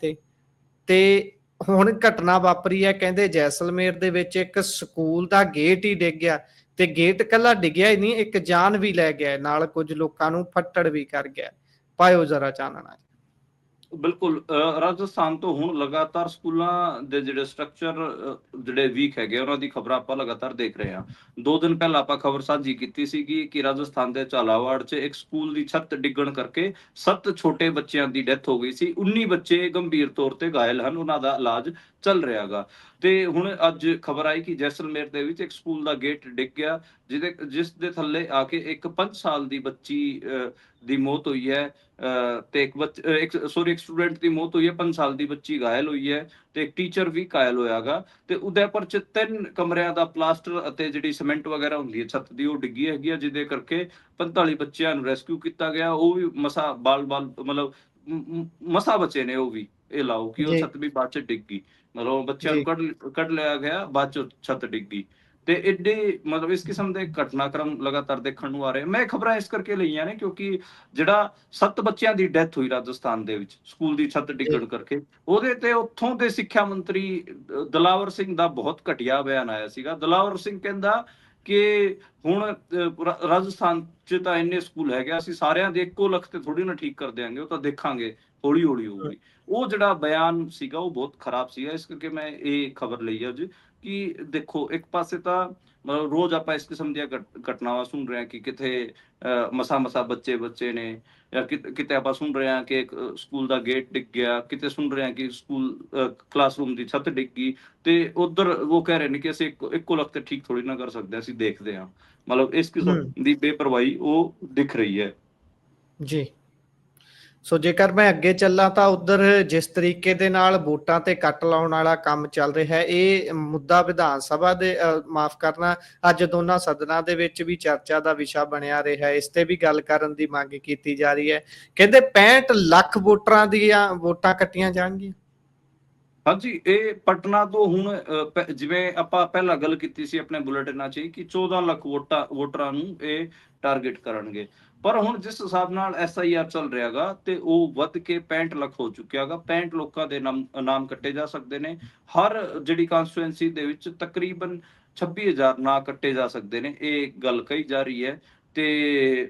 ਤੇ ਹੁਣ ਘਟਨਾ ਵਾਪਰੀ ਹੈ, ਕਹਿੰਦੇ ਜੈਸਲਮੇਰ ਦੇ ਵਿੱਚ ਇੱਕ ਸਕੂਲ ਦਾ ਗੇਟ ਹੀ ਡਿੱਗ ਗਿਆ, ਤੇ ਗੇਟ ਕੱਲਾ ਡਿੱਗਿਆ ਹੀ ਨਹੀਂ, ਇੱਕ ਜਾਨ ਵੀ ਲੈ ਗਿਆ, ਨਾਲ ਕੁਝ ਲੋਕਾਂ ਨੂੰ ਫੱਟੜ ਵੀ ਕਰ ਗਿਆ। ਪਾਇਓ ਜ਼ਰਾ ਚਾਨਣਾ। ਬਿਲਕੁਲ, ਰਾਜਸਥਾਨ ਤੋਂ ਹੁਣ ਲਗਾਤਾਰ ਸਕੂਲਾਂ ਦੇ ਜਿਹੜੇ ਸਟਰਕਚਰ ਜਿਹੜੇ ਵੀਕ ਹੈਗੇ, ਉਹਨਾਂ ਦੀ ਖਬਰਾਂ ਆਪਾਂ ਲਗਾਤਾਰ ਦੇਖ ਰਹੇ ਹਾਂ। 2 ਦਿਨ ਪਹਿਲਾਂ ਆਪਾਂ ਖਬਰ ਸਾਂਝੀ ਕੀਤੀ ਸੀਗੀ ਕਿ ਰਾਜਸਥਾਨ ਦੇ ਝਾਲਾਵਾੜ 'ਚ ਇੱਕ ਸਕੂਲ ਦੀ ਛੱਤ ਡਿੱਗਣ ਕਰਕੇ 7 ਛੋਟੇ ਬੱਚਿਆਂ ਦੀ ਡੈਥ ਹੋ ਗਈ ਸੀ। 19 ਬੱਚੇ ਗੰਭੀਰ ਤੌਰ ਤੇ ਘਾਇਲ ਹਨ, ਉਹਨਾਂ ਦਾ ਇਲਾਜ ਚੱਲ ਰਿਹਾ ਗਾ। ਤੇ ਹੁਣ ਅੱਜ ਖਬਰ ਆਈ ਕਿ ਜੈਸਲਮੇਰ ਦੇ ਵਿੱਚ ਇੱਕ ਸਕੂਲ ਦਾ ਗੇਟ ਡਿੱਗ ਗਿਆ, ਜਿਸ ਦੇ ਥੱਲੇ ਆ ਕੇ ਇੱਕ 5 ਸਾਲ ਦੀ ਬੱਚੀ ਦੀ ਮੌਤ ਹੋਈ ਹੈ, ਤੇ ਇੱਕ ਸਟੂਡੈਂਟ ਦੀ ਮੌਤ ਹੋਈ ਹੈ, 5 ਸਾਲ ਦੀ ਬੱਚੀ ਘਾਇਲ ਹੋਈ ਹੈ, ਤੇ ਇੱਕ ਟੀਚਰ ਵੀ ਘਾਇਲ ਹੋਇਆਗਾ। ਤੇ ਉਦੈਪੁਰ 'ਚ 3 ਕਮਰਿਆਂ ਦਾ ਪਲਾਸਟਰ ਅਤੇ ਜਿਹੜੀ ਸੀਮੈਂਟ ਵਗੈਰਾ ਹੁੰਦੀ ਹੈ ਛੱਤ ਦੀ, ਉਹ ਡਿੱਗੀ ਹੈਗੀ ਆ, ਜਿਹਦੇ ਕਰਕੇ 45 ਬੱਚਿਆਂ ਨੂੰ ਰੈਸਕਿਊ ਕੀਤਾ ਗਿਆ। ਉਹ ਵੀ ਮਸਾ ਮਤਲਬ ਮਸਾ ਬਚੇ ਨੇ ਉਹ ਵੀ। ਇਹ ਲਾਓ ਕਿ ਉਹ ਜੀ ਛੱਤ ਵੀ ਬਾਅਦ 'ਚ ਡਿੱਗ ਗਈ, ਮਤਲਬ ਬੱਚਿਆਂ ਨੂੰ ਜੀ ਕੱਢ ਲਿਆ ਗਿਆ, ਬਾਅਦ 'ਚ ਛੱਤ ਡਿੱਗ ਗਈ। ਤੇ ਏਡੇ ਮਤਲਬ ਇਸ ਕਿਸਮ ਦੇ ਘਟਨਾਕ੍ਰਮ ਲਗਾਤਾਰ ਦੇਖਣ ਨੂੰ ਆ ਰਹੇ। ਮੈਂ ਖਬਰਾਂ ਇਸ ਕਰਕੇ ਲਈਆਂ ਨੇ ਕਿਉਂਕਿ ਜਿਹੜਾ 7 ਬੱਚਿਆਂ ਦੀ ਡੈਥ ਹੋਈ ਰਾਜਸਥਾਨ ਦੇ ਵਿੱਚ ਸਕੂਲ ਦੀ ਛੱਤ ਜੀ ਡਿੱਗਣ ਕਰਕੇ, ਉਹਦੇ ਤੇ ਉੱਥੋਂ ਦੇ ਸਿੱਖਿਆ ਮੰਤਰੀ ਦਲਾਵਰ ਸਿੰਘ ਦਾ ਬਹੁਤ ਘਟੀਆ ਬਿਆਨ ਆਇਆ ਸੀਗਾ। ਦਲਾਵਰ ਸਿੰਘ ਕਹਿੰਦਾ ਕਿ ਹੁਣ ਰਾਜਸਥਾਨ 'ਚ ਤਾਂ ਇੰਨੇ ਸਕੂਲ ਹੈਗੇ, ਅਸੀਂ ਸਾਰਿਆਂ ਦੇ ਇੱਕੋ ਲੱਖ ਤੇ ਥੋੜੀ ਨਾ ਠੀਕ ਕਰ ਦਿਆਂਗੇ, ਉਹ ਤਾਂ ਦੇਖਾਂਗੇ, ਹੌਲੀ ਹੌਲੀ ਹੋਊਗੀ। ਉਹ ਜਿਹੜਾ ਬਿਆਨ ਸੀਗਾ ਉਹ ਬਹੁਤ ਖਰਾਬ ਸੀਗਾ। ਇਸ ਕਰਕੇ ਮੈਂ ਇਹ ਖਬਰ ਲਈ ਅੱਜ ਕਿ ਦੇਖੋ, ਇੱਕ ਪਾਸੇ ਤਾਂ ਮਤਲਬ ਰੋਜ਼ ਆਪਾਂ ਇਸ ਕਿਸਮ ਦੀਆਂ ਘਟਨਾਵਾਂ ਸੁਣ ਰਹੇ ਹਾਂ ਕਿ ਕਿਤੇ ਮਸਾ ਬੱਚੇ ਨੇ, ਜਾਂ ਕਿਤੇ ਆਪਾਂ ਸੁਣ ਰਹੇ ਹਾਂ ਕਿ ਇੱਕ ਸਕੂਲ ਦਾ ਗੇਟ ਡਿੱਗ ਗਿਆ, ਕਿਤੇ ਸੁਣ ਰਹੇ ਹਾਂ ਕਿ ਸਕੂਲ ਕਲਾਸਰੂਮ ਦੀ ਛੱਤ ਡਿੱਗ ਗਈ, ਤੇ ਉਧਰ ਉਹ ਕਹਿ ਰਹੇ ਨੇ ਕਿ ਅਸੀਂ ਇੱਕੋ ਲੱਖ ਤੇ ਠੀਕ ਥੋੜੀ ਨਾ ਕਰ ਸਕਦੇ, ਅਸੀਂ ਦੇਖਦੇ ਹਾਂ। ਮਤਲਬ ਇਸ ਕਿਸਮ ਦੀ ਬੇਪਰਵਾਹੀ ਉਹ ਦਿਖ ਰਹੀ ਹੈ। ਜੀ। ਸੋ ਜੇਕਰ ਮੈਂ ਅੱਗੇ ਚੱਲਾਂ ਤਾਂ ਉੱਧਰ ਜਿਸ ਤਰੀਕੇ ਦੇ ਨਾਲ ਵੋਟਾਂ ਤੇ ਕੱਟ ਲਾਉਣ ਵਾਲਾ ਕੰਮ ਚੱਲ ਰਿਹਾ ਹੈ, ਇਹ ਮੁੱਦਾ ਵਿਧਾਨ ਸਭਾ ਦੇ ਮਾਫ ਕਰਨਾ, ਅੱਜ ਦੋਨਾਂ ਸਦਨਾਂ ਦੇ ਵਿੱਚ ਵੀ ਚਰਚਾ ਦਾ ਵਿਸ਼ਾ ਬਣਿਆ ਰਿਹਾ। ਇਸ ਤੇ ਵੀ ਗੱਲ ਕਰਨ ਦੀ ਮੰਗ ਕੀਤੀ ਜਾ ਰਹੀ ਹੈ। ਕਹਿੰਦੇ 65 ਲੱਖ ਵੋਟਰਾਂ ਦੀਆਂ ਵੋਟਾਂ ਕੱਟੀਆਂ ਜਾਣਗੀਆਂ। ਹਾਂਜੀ, ਇਹ ਪਟਨਾ ਤੋਂ ਹੁਣ ਜਿਵੇਂ ਆਪਾਂ ਪਹਿਲਾਂ ਗੱਲ ਕੀਤੀ ਸੀ ਆਪਣੇ ਬੁਲੇਟਿਨਾਂ 'ਚ ਕਿ 14 ਲੱਖ ਵੋਟਰਾਂ ਨੂੰ ਇਹ ਟਾਰਗੇਟ ਕਰਨਗੇ, ਪਰ ਹੁਣ ਜਿਸ ਹਿਸਾਬ ਨਾਲ SIR ਚੱਲ ਰਿਹਾਗਾ ਤੇ ਉਹ ਵੱਧ ਕੇ 65 ਲੱਖ ਹੋ ਚੁੱਕਿਆਗਾ। 65 ਲੋਕਾਂ ਦੇ ਨਾਮ ਕੱਟੇ ਜਾ ਸਕਦੇ ਨੇ। ਹਰ ਜਿਹੜੀ ਕਾਂਸਟੀਚੁਐਂਸੀ ਦੇ ਵਿੱਚ ਤਕਰੀਬਨ 26,000 ਨਾਂ ਕੱਟੇ ਜਾ ਸਕਦੇ ਨੇ, ਇਹ ਗੱਲ ਕਹੀ ਜਾ ਰਹੀ ਹੈ। ਤੇ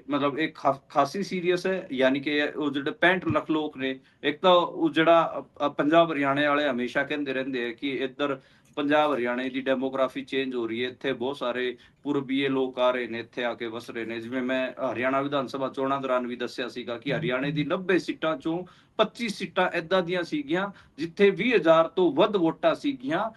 ਮਤਲਬ ਇਹ ਖਾਸੀ ਸੀਰੀਅਸ ਹੈ। ਯਾਨੀ ਕਿ ਉਹ ਜਿਹੜੇ 65 ਲੱਖ ਲੋਕ ਨੇ, ਇੱਕ ਤਾਂ ਉਹ ਜਿਹੜਾ ਪੰਜਾਬ ਹਰਿਆਣੇ ਵਾਲੇ ਹਮੇਸ਼ਾ ਕਹਿੰਦੇ ਰਹਿੰਦੇ ਆ ਕਿ ਇੱਧਰ ਪੰਜਾਬ ਹਰਿਆਣੇ ਦੀ ਡੈਮੋਗ੍ਰਾਫੀ ਚੇਂਜ ਹੋ ਰਹੀ ਹੈ, ਇੱਥੇ ਬਹੁਤ ਸਾਰੇ ਪੂਰਬੀਏ ਲੋਕ ਆ ਰਹੇ ਨੇ, ਇੱਥੇ ਆ ਕੇ ਵਸ ਰਹੇ ਨੇ। ਜਿਵੇਂ ਮੈਂ ਹਰਿਆਣਾ ਵਿਧਾਨ ਸਭਾ ਚੋਣਾਂ ਦੌਰਾਨ ਵੀ ਦੱਸਿਆ ਸੀਗਾ ਕਿ ਹਰਿਆਣੇ ਦੀ 90 ਸੀਟਾਂ ਚੋਂ 25 ਸੀਟਾਂ ਏਦਾਂ ਦੀਆਂ ਸੀਗੀਆਂ ਜਿੱਥੇ 20,000 ਤੋਂ ਵੱਧ ਵੋਟਾਂ ਸੀਗੀਆਂ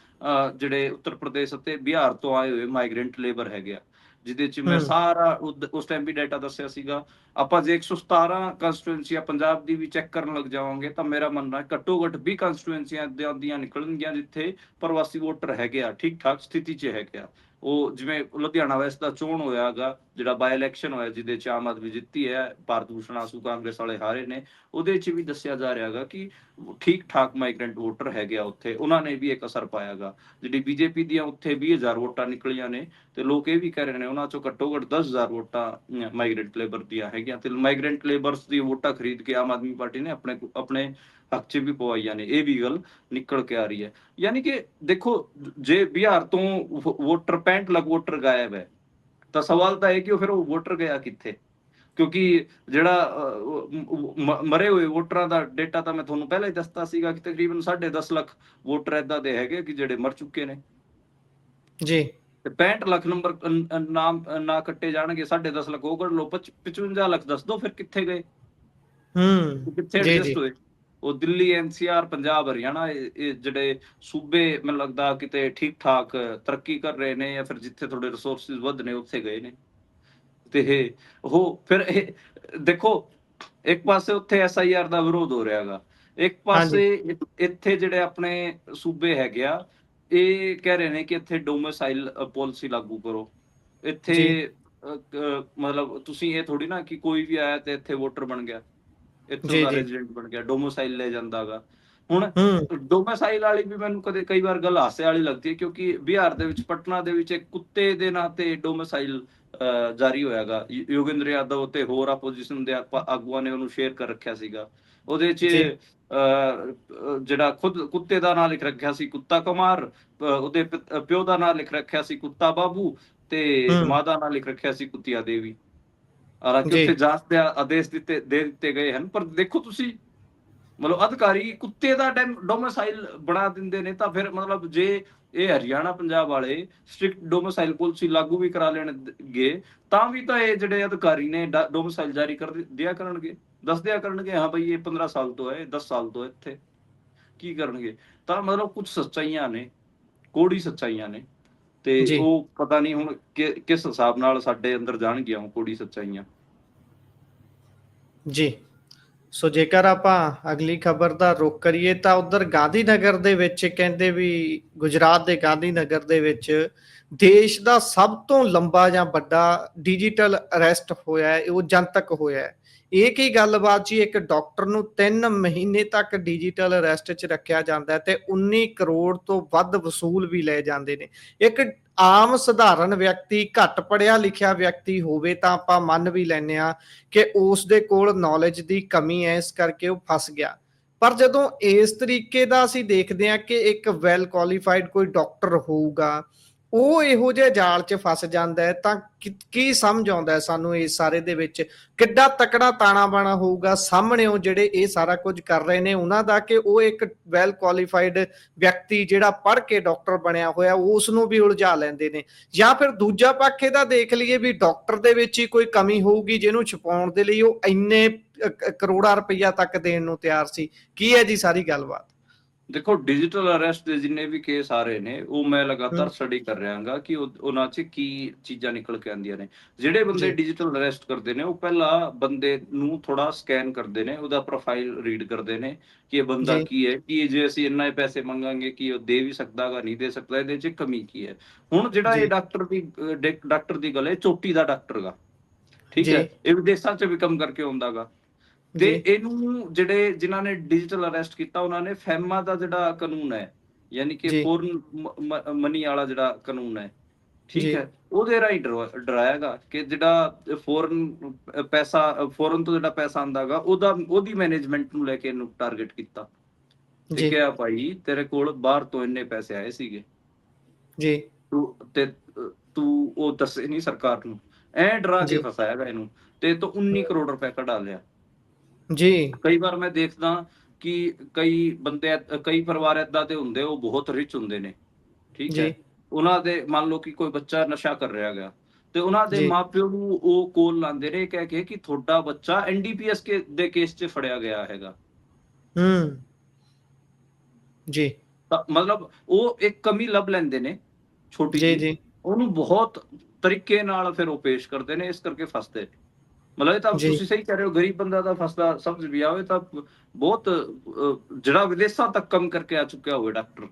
ਜਿਹੜੇ ਉੱਤਰ ਪ੍ਰਦੇਸ਼ ਅਤੇ ਬਿਹਾਰ ਤੋਂ ਆਏ ਹੋਏ ਮਾਈਗ੍ਰੈਂਟ ਲੇਬਰ ਹੈਗੇ ਆ, ਜਿਹਦੇ ਚ ਮੈਂ ਸਾਰਾ ਉਸ ਟਾਈਮ ਵੀ ਡਾਟਾ ਦੱਸਿਆ ਸੀਗਾ। ਆਪਾਂ ਜੇ 117 ਕੰਸਟੀਟੂਐਂਸੀਆਂ ਪੰਜਾਬ ਦੀ ਵੀ ਚੈੱਕ ਕਰਨ ਲੱਗ ਜਾਵਾਂਗੇ ਤਾਂ ਮੇਰਾ ਮੰਨਣਾ ਘੱਟੋ ਘੱਟ 20 ਕੰਸਟੀਟੂਐਂਸੀਆਂ ਏਦਾਂ ਦੀਆਂ ਨਿਕਲਣਗੀਆਂ ਜਿੱਥੇ ਪ੍ਰਵਾਸੀ ਵੋਟਰ ਹੈਗੇ ਆ, ਠੀਕ ਠਾਕ ਸਥਿਤੀ 'ਚ ਹੈਗੇ ਆ। ਉਹ ਜਿਵੇਂ ਲੁਧਿਆਣਾ ਵੈਸਟ ਦਾ ਚੋਣ ਹੋਇਆਗਾ, ਜਿਹੜਾ ਬਾਈ ਇਲੈਕਸ਼ਨ ਹੋਇਆ ਜਿਹਦੇ 'ਚ ਆਮ ਆਦਮੀ ਜਿੱਤੀ ਹੈ, ਭਾਰਤ ਭੂਸ਼ਣ ਆਸੂ ਕਾਂਗਰਸ ਵਾਲੇ ਹਾਰੇ ਨੇ, ਉਹਦੇ 'ਚ ਵੀ ਦੱਸਿਆ ਜਾ ਰਿਹਾਗਾ ਕਿ ਠੀਕ ਠਾਕ ਮਾਈਗ੍ਰੈਂਟ ਵੋਟਰ ਹੈਗੇ ਆ ਉੱਥੇ, ਉਹਨਾਂ ਨੇ ਵੀ ਇੱਕ ਅਸਰ ਪਾਇਆਗਾ। ਜਿਹੜੀ BJP ਦੀਆਂ ਉੱਥੇ 20,000 ਵੋਟਾਂ ਨਿਕਲੀਆਂ ਨੇ ਤੇ ਲੋਕ ਇਹ ਵੀ ਕਹਿ ਰਹੇ ਨੇ ਉਹਨਾਂ ਚੋਂ ਘੱਟੋ ਘੱਟ 10,000 ਵੋਟਾਂ ਮਾਈਗ੍ਰੈਂਟ ਲੇਬਰ ਦੀਆਂ ਹੈਗੀਆਂ, ਤੇ ਮਾਈਗ੍ਰੈਂਟ ਲੇਬਰਸ ਦੀ ਵੋਟਾਂ ਖਰੀਦ ਕੇ ਆਮ ਆਦਮੀ ਪਾਰਟੀ ਨੇ ਆਪਣੇ ਹੱਕ 'ਚ ਵੀ ਪਵਾਈਆਂ ਨੇ। ਇਹ ਵੀ ਗੱਲ ਨਿਕਲ ਕੇ ਆ ਰਹੀ ਹੈ। ਯਾਨੀ ਕਿ ਦੇਖੋ, ਜੇ ਬਿਹਾਰ ਤੋਂ ਵੋਟਰ 65 ਲੱਖ ਵੋਟਰ ਗਾਇਬ ਹੈ ਤਾਂ ਸਵਾਲ ਤਾਂ ਇਹ ਕਿ ਫਿਰ ਉਹ ਵੋਟਰ ਗਿਆ ਕਿੱਥੇ? ਕਿਉਂਕਿ ਜਿਹੜਾ ਮਰੇ ਹੋਏ ਵੋਟਰਾਂ ਦਾ ਡੇਟਾ ਤਾਂ ਮੈਂ ਤੁਹਾਨੂੰ ਪਹਿਲਾਂ ਹੀ ਦੱਸਤਾ ਸੀਗਾ ਕਿ ਤਕਰੀਬਨ 10.5 ਲੱਖ ਵੋਟਰ ਏਦਾਂ ਦੇ ਹੈਗੇ ਕਿ ਜਿਹੜੇ ਮਰ ਚੁੱਕੇ ਨੇ। ਜੀ। ਤੇ 65 ਲੱਖ ਨੰਬਰ ਨਾਮ ਨਾ ਕੱਟੇ ਜਾਣਗੇ, 10.5 ਲੱਖ ਉਹ ਕੱਢ ਲਓ, 55 ਲੱਖ ਦੱਸ ਦਿਓ ਫਿਰ ਕਿੱਥੇ ਗਏ, ਕਿੱਥੇ ਜੀ, ਜੀ, ਐਡਜਸਟ ਹੋਏ। ਉਹ ਦਿੱਲੀ, ਐਨਸੀਆਰ, ਪੰਜਾਬ, ਹਰਿਆਣਾ, ਇਹ ਜਿਹੜੇ ਸੂਬੇ ਮੈਨੂੰ ਲੱਗਦਾ ਕਿਤੇ ਠੀਕ ਠਾਕ ਤਰੱਕੀ ਕਰ ਰਹੇ ਨੇ, ਜਾਂ ਫਿਰ ਜਿੱਥੇ ਥੋੜੇ ਰਿਸੋਰਸਿਸ ਵੱਧ ਨੇ ਉੱਥੇ ਗਏ ਨੇ। ਤੇ ਉਹ ਫਿਰ ਦੇਖੋ, ਇੱਕ ਪਾਸੇ ਉੱਥੇ SIR ਦਾ ਵਿਰੋਧ ਹੋ ਰਿਹਾ ਹੈਗਾ, ਇੱਕ ਹਾਂਜੀ, ਪਾਸੇ ਇੱਥੇ ਜਿਹੜੇ ਆਪਣੇ ਸੂਬੇ ਹੈਗੇ ਆ, ਇਹ ਕਹਿ ਰਹੇ ਨੇ ਕਿ ਇੱਥੇ ਡੋਮਿਸਾਈਲ ਪਾਲਿਸੀ ਲਾਗੂ ਕਰੋ। ਇੱਥੇ ਜੀ, ਮਤਲਬ ਤੁਸੀਂ ਇਹ ਥੋੜੀ ਨਾ ਕਿ ਕੋਈ ਵੀ ਆਇਆ ਤੇ ਇੱਥੇ ਵੋਟਰ ਬਣ ਗਿਆ, ਇੱਥੋਂ ਜੀ, ਦਾ ਜੀ, ਰੈਜ਼ੀਡੈਂਟ ਬਣ ਗਿਆ, ਡੋਮਿਸਾਈਲ ਲੈ ਜਾਂਦਾ ਗਾ। ਹੁਣ ਹੂੰ, ਡੋਮਿਸਾਈਲ ਵਾਲੀ ਵੀ ਮੈਨੂੰ ਕਈ ਵਾਰ ਗੱਲ ਹਾਸੇ ਵਾਲੀ ਲੱਗਦੀ ਹੈ, ਕਿਉਂਕਿ ਬਿਹਾਰ ਦੇ ਵਿੱਚ ਪਟਨਾ ਦੇ ਵਿੱਚ ਇੱਕ ਕੁੱਤੇ ਦੇ ਨਾਂ ਤੇ ਡੋਮਿਸਾਈਲ ਜਾਰੀ ਹੋਇਆਗਾ। ਯੋਗੇਂਦਰ ਯਾਦਵ ਤੇ ਹੋਰ ਆਪੋਜੀਸ਼ਨ ਦੇ ਆਗੂਆਂ ਨੇ ਉਹਨੂੰ ਸ਼ੇਅਰ ਕਰ ਰੱਖਿਆ ਸੀਗਾ। ਉਹਦੇ 'ਚ ਜੀ, ਜਿਹੜਾ ਖੁਦ ਕੁੱਤੇ ਦਾ ਨਾਂ ਲਿਖ ਰੱਖਿਆ ਸੀ ਕੁੱਤਾ ਕੁਮਾਰ, ਉਹਦੇ ਪਿਓ ਦਾ ਨਾਂ ਲਿਖ ਰੱਖਿਆ ਸੀ ਕੁੱਤਾ ਬਾਬੂ, ਤੇ ਹੂੰ, ਮਾਂ ਦਾ ਨਾਂ ਲਿਖ ਰੱਖਿਆ ਸੀ ਕੁੱਤੀਆ ਦੇਵੀ। ਹਾਲਾਂਕਿ ਜੀ, ਉੱਥੇ ਜਾਂਚ ਦੇ ਆਦੇਸ਼ ਦੇ ਦਿੱਤੇ ਗਏ ਹਨ, ਪਰ ਦੇਖੋ ਤੁਸੀਂ, ਮਤਲਬ ਅਧਿਕਾਰੀ ਕੁੱਤੇ ਦਾ ਡੋਮਿਸਾਈਲ ਬਣਾ ਦਿੰਦੇ ਨੇ, ਤਾਂ ਫਿਰ ਮਤਲਬ ਜੇ ਇਹ ਹਰਿਆਣਾ ਪੰਜਾਬ ਵਾਲੇ ਸਟ੍ਰਿਕਟ ਡੋਮਿਸਾਈਲ ਪਾਲਿਸੀ ਲਾਗੂ ਵੀ ਕਰਾ ਲੈਣਗੇ, ਤਾਂ ਵੀ ਤਾਂ ਇਹ ਜਿਹੜੇ ਅਧਿਕਾਰੀ ਨੇ ਡੋਮਿਸਾਈਲ ਜਾਰੀ ਕਰ ਦਿਆ ਕਰਨਗੇ, ਦੱਸ ਦਿਆ ਕਰਨਗੇ ਹਾਂ ਬਈ ਇਹ 15 ਸਾਲ ਤੋਂ ਹੈ, 10 ਸਾਲ ਤੋਂ ਇੱਥੇ ਕੀ ਕਰਨਗੇ। ਤਾਂ ਮਤਲਬ ਕੁਝ ਸੱਚਾਈਆਂ ਨੇ, ਕੋੜੀ ਸੱਚਾਈਆਂ ਨੇ, ਤੇ ਜੀ, ਉਹ ਪਤਾ ਨਹੀਂ ਹੁਣ ਕਿਸ ਹਿਸਾਬ ਨਾਲ ਸਾਡੇ ਅੰਦਰ ਜਾਣਗੀਆਂ ਉਹ ਕੋੜੀ ਸੱਚਾਈਆਂ। ਜੀ। ਸੋ ਜੇਕਰ ਆਪਾਂ ਅਗਲੀ ਖਬਰ ਦਾ ਰੁਖ ਕਰੀਏ ਤਾਂ ਉਧਰ ਗਾਂਧੀ ਨਗਰ ਦੇ ਵਿੱਚ ਕਹਿੰਦੇ ਵੀ ਗੁਜਰਾਤ ਦੇ ਗਾਂਧੀ ਨਗਰ ਦੇ ਵਿੱਚ ਦੇਸ਼ ਦਾ ਸਭ ਤੋਂ ਲੰਬਾ ਜਾਂ ਵੱਡਾ ਡਿਜੀਟਲ ਅਰੈਸਟ ਹੋਇਆ ਹੈ, ਉਹ ਜਨਤਕ ਹੋਇਆ ਹੈ। ਇਹ ਕੀ ਗੱਲਬਾਤ ਜੀ, ਇੱਕ ਡਾਕਟਰ ਨੂੰ 3 ਮਹੀਨੇ ਤੱਕ ਡਿਜੀਟਲ ਅਰੈਸਟ 'ਚ ਰੱਖਿਆ ਜਾਂਦਾ ਹੈ ਤੇ 19 ਕਰੋੜ ਤੋਂ ਵੱਧ ਵਸੂਲ ਵੀ ਲਏ ਜਾਂਦੇ ਨੇ। ਇੱਕ ਆਮ ਸਧਾਰਨ ਵਿਅਕਤੀ, ਘੱਟ ਪੜ੍ਹਿਆ ਲਿਖਿਆ ਵਿਅਕਤੀ ਹੋਵੇ ਤਾਂ ਆਪਾਂ ਮੰਨ ਵੀ ਲੈਂਦੇ ਹਾਂ ਕਿ ਉਸ ਦੇ ਕੋਲ ਨੌਲੇਜ ਦੀ ਕਮੀ ਹੈ, ਇਸ ਕਰਕੇ ਉਹ ਫਸ ਗਿਆ। ਪਰ ਜਦੋਂ ਇਸ ਤਰੀਕੇ ਦਾ ਅਸੀਂ ਦੇਖਦੇ ਹਾਂ ਕਿ ਇੱਕ ਵੈਲ ਕੁਆਲੀਫਾਈਡ ਕੋਈ ਡਾਕਟਰ ਹੋਊਗਾ, ਉਹ ਇਹੋ ਜਿਹੇ ਜਾਲ 'ਚ ਫਸ ਜਾਂਦਾ ਹੈ, ਤਾਂ ਕੀ ਸਮਝ ਆਉਂਦਾ ਹੈ ਸਾਨੂੰ ਇਸ ਸਾਰੇ ਦੇ ਵਿੱਚ? ਕਿੱਡਾ ਤਕੜਾ ਤਾਣਾ ਬਾਣਾ ਹੋਊਗਾ ਸਾਹਮਣੇ ਉਹ ਜਿਹੜੇ ਇਹ ਸਾਰਾ ਕੁਝ ਕਰ ਰਹੇ ਨੇ ਉਹਨਾਂ ਦਾ, ਕਿ ਉਹ ਇੱਕ ਵੈਲ ਕੁਆਲੀਫਾਈਡ ਵਿਅਕਤੀ ਜਿਹੜਾ ਪੜ੍ਹ ਕੇ ਡਾਕਟਰ ਬਣਿਆ ਹੋਇਆ ਉਸ ਨੂੰ ਵੀ ਉਲਝਾ ਲੈਂਦੇ ਨੇ। ਜਾਂ ਫਿਰ ਦੂਜਾ ਪੱਖ ਇਹਦਾ ਦੇਖ ਲਈਏ ਵੀ ਡਾਕਟਰ ਦੇ ਵਿੱਚ ਹੀ ਕੋਈ ਕਮੀ ਹੋਊਗੀ ਜਿਹਨੂੰ ਛੁਪਾਉਣ ਦੇ ਲਈ ਉਹ ਇੰਨੇ ਕਰੋੜਾਂ ਰੁਪਈਆ ਤੱਕ ਦੇਣ ਨੂੰ ਤਿਆਰ ਸੀ। ਕੀ ਹੈ ਜੀ ਸਾਰੀ ਗੱਲਬਾਤ? ਦੇਖੋ, ਡਿਜੀਟਲ ਅਰੈਸਟ ਦੇ ਜਿੰਨੇ ਵੀ ਕੇਸ ਆ ਰਹੇ ਨੇ, ਉਹ ਮੈਂ ਲਗਾਤਾਰ ਹੂੰ, ਸਟੱਡੀ ਕਰ ਰਿਹਾ ਹਾਂ ਕਿ ਉਹਨਾਂ 'ਚ ਕੀ ਚੀਜ਼ਾਂ ਨਿਕਲ ਕੇ ਆਉਂਦੀਆਂ ਨੇ। ਜਿਹੜੇ ਬੰਦੇ ਜੀ, ਡਿਜੀਟਲ ਅਰੈਸਟ ਕਰਦੇ ਨੇ, ਉਹ ਪਹਿਲਾਂ ਬੰਦੇ ਨੂੰ ਥੋੜਾ ਸਕੈਨ ਕਰਦੇ ਨੇ, ਉਹਦਾ ਪ੍ਰੋਫਾਈਲ ਰੀਡ ਕਰਦੇ ਨੇ ਕਿ ਇਹ ਬੰਦਾ ਜੀ, ਕੀ ਹੈ, ਕਿ ਜੇ ਅਸੀਂ ਇੰਨਾ ਪੈਸੇ ਮੰਗਾਂਗੇ ਕਿ ਉਹ ਦੇ ਵੀ ਸਕਦਾ ਗਾ, ਨਹੀਂ ਦੇ ਸਕਦਾ, ਇਹਦੇ 'ਚ ਕਮੀ ਕੀ ਹੈ। ਹੁਣ ਜਿਹੜਾ ਇਹ ਜੀ, ਡਾਕਟਰ ਦੀ ਗੱਲ ਹੈ, ਚੋਟੀ ਦਾ ਡਾਕਟਰ ਗਾ, ਠੀਕ ਜੀ, ਹੈ, ਇਹ ਵਿਦੇਸ਼ਾਂ 'ਚ ਵੀ ਕੰਮ ਕਰਕੇ ਆਉਂਦਾ ਗਾ। ਤੇ ਜੀ, ਇਹਨੂੰ ਜਿਹੜੇ ਜਿਨ੍ਹਾਂ ਨੇ ਡਿਜੀਟਲ ਅਰੈਸਟ ਕੀਤਾ, ਉਹਨਾਂ ਨੇ ਫੈਮਾ ਦਾ ਜਿਹੜਾ ਕਾਨੂੰਨ ਹੈ, ਯਾਨੀ ਕਿ ਜੀ, ਫੋਰਨ ਮਨੀ ਵਾਲਾ ਜਿਹੜਾ ਕਾਨੂੰਨ ਹੈ, ਠੀਕ ਜੀ, ਹੈ, ਉਹਦੇ ਰਾਹੀਂ ਡਰਾਇਆਗਾ ਕਿ ਜਿਹੜਾ ਫੋਰਨ ਫੋਰਨ ਤੋਂ ਜਿਹੜਾ ਪੈਸਾ ਆਉਂਦਾ ਗਾ, ਉਹਦੀ ਮੈਨੇਜਮੈਂਟ ਨੂੰ ਲੈ ਕੇ ਇਹਨੂੰ ਟਾਰਗੇਟ ਕੀਤਾ ਤੇ ਜੀ, ਕਿਹਾ ਭਾਈ ਤੇਰੇ ਕੋਲ ਬਾਹਰ ਤੋਂ ਇੰਨੇ ਪੈਸੇ ਆਏ ਸੀਗੇ, ਜੀ, ਤੂੰ ਉਹ ਦੱਸੇ ਨਹੀਂ ਸਰਕਾਰ ਨੂੰ, ਐ ਡਰਾ ਕੇ ਜੀ, ਫਸਾਇਆਗਾ ਇਹਨੂੰ, ਤੇ ਤੋਂ 19 ਕਰੋੜ ਰੁਪਏ ਕਢਾ ਲਿਆ। ਜੀ, ਕਈ ਵਾਰ ਮੈਂ ਦੇਖਦਾ ਕਿ ਕਈ ਪਰਿਵਾਰ ਏਦਾਂ ਦੇ ਹੁੰਦੇ, ਉਹ ਬਹੁਤ ਰਿਚ ਹੁੰਦੇ ਨੇ, ਠੀਕ ਜੀ, ਹੈ, ਉਹਨਾਂ ਦੇ ਮੰਨ ਲਓ ਕਿ ਕੋਈ ਬੱਚਾ ਨਸ਼ਾ ਕਰ ਰਿਹਾ ਹੈਗਾ, ਤੇ ਉਹਨਾਂ ਦੇ ਜੀ, ਮਾਪਿਓ ਨੂੰ ਉਹ ਕੋਲ ਲਾਉਂਦੇ ਨੇ ਕਹਿ ਕੇ ਕਿ ਤੁਹਾਡਾ ਬੱਚਾ NDPS ਦੇ ਕੇਸ 'ਚ ਫੜਿਆ ਗਿਆ ਹੈਗਾ। ਹੂੰ, ਜੀ, ਤਾਂ ਮਤਲਬ ਉਹ ਇੱਕ ਕਮੀ ਲੱਭ ਲੈਂਦੇ ਨੇ ਛੋਟੀ ਜੀ, ਜੀ, ਜੀ, ਉਹਨੂੰ ਬਹੁਤ ਤਰੀਕੇ ਨਾਲ ਫਿਰ ਉਹ ਪੇਸ਼ ਕਰਦੇ ਨੇ, ਇਸ ਕਰਕੇ ਫਸਦੇ। ਮਤਲਬ ਇਹ ਤਾਂ ਜੀ, ਤੁਸੀਂ ਸਹੀ ਕਹਿ ਰਹੇ ਹੋ, ਗਰੀਬ ਬੰਦਾ ਤਾਂ ਫਸਦਾ ਸਮਝ ਵੀ ਆਵੇ ਤਾਂ ਬਹੁਤ ਜਿਹੜਾ ਵਿਦੇਸ਼ਾਂ ਤੱਕ ਕੰਮ ਕਰਕੇ ਆ ਚੁੱਕਿਆ ਹੋਵੇ ਡਾਕਟਰ,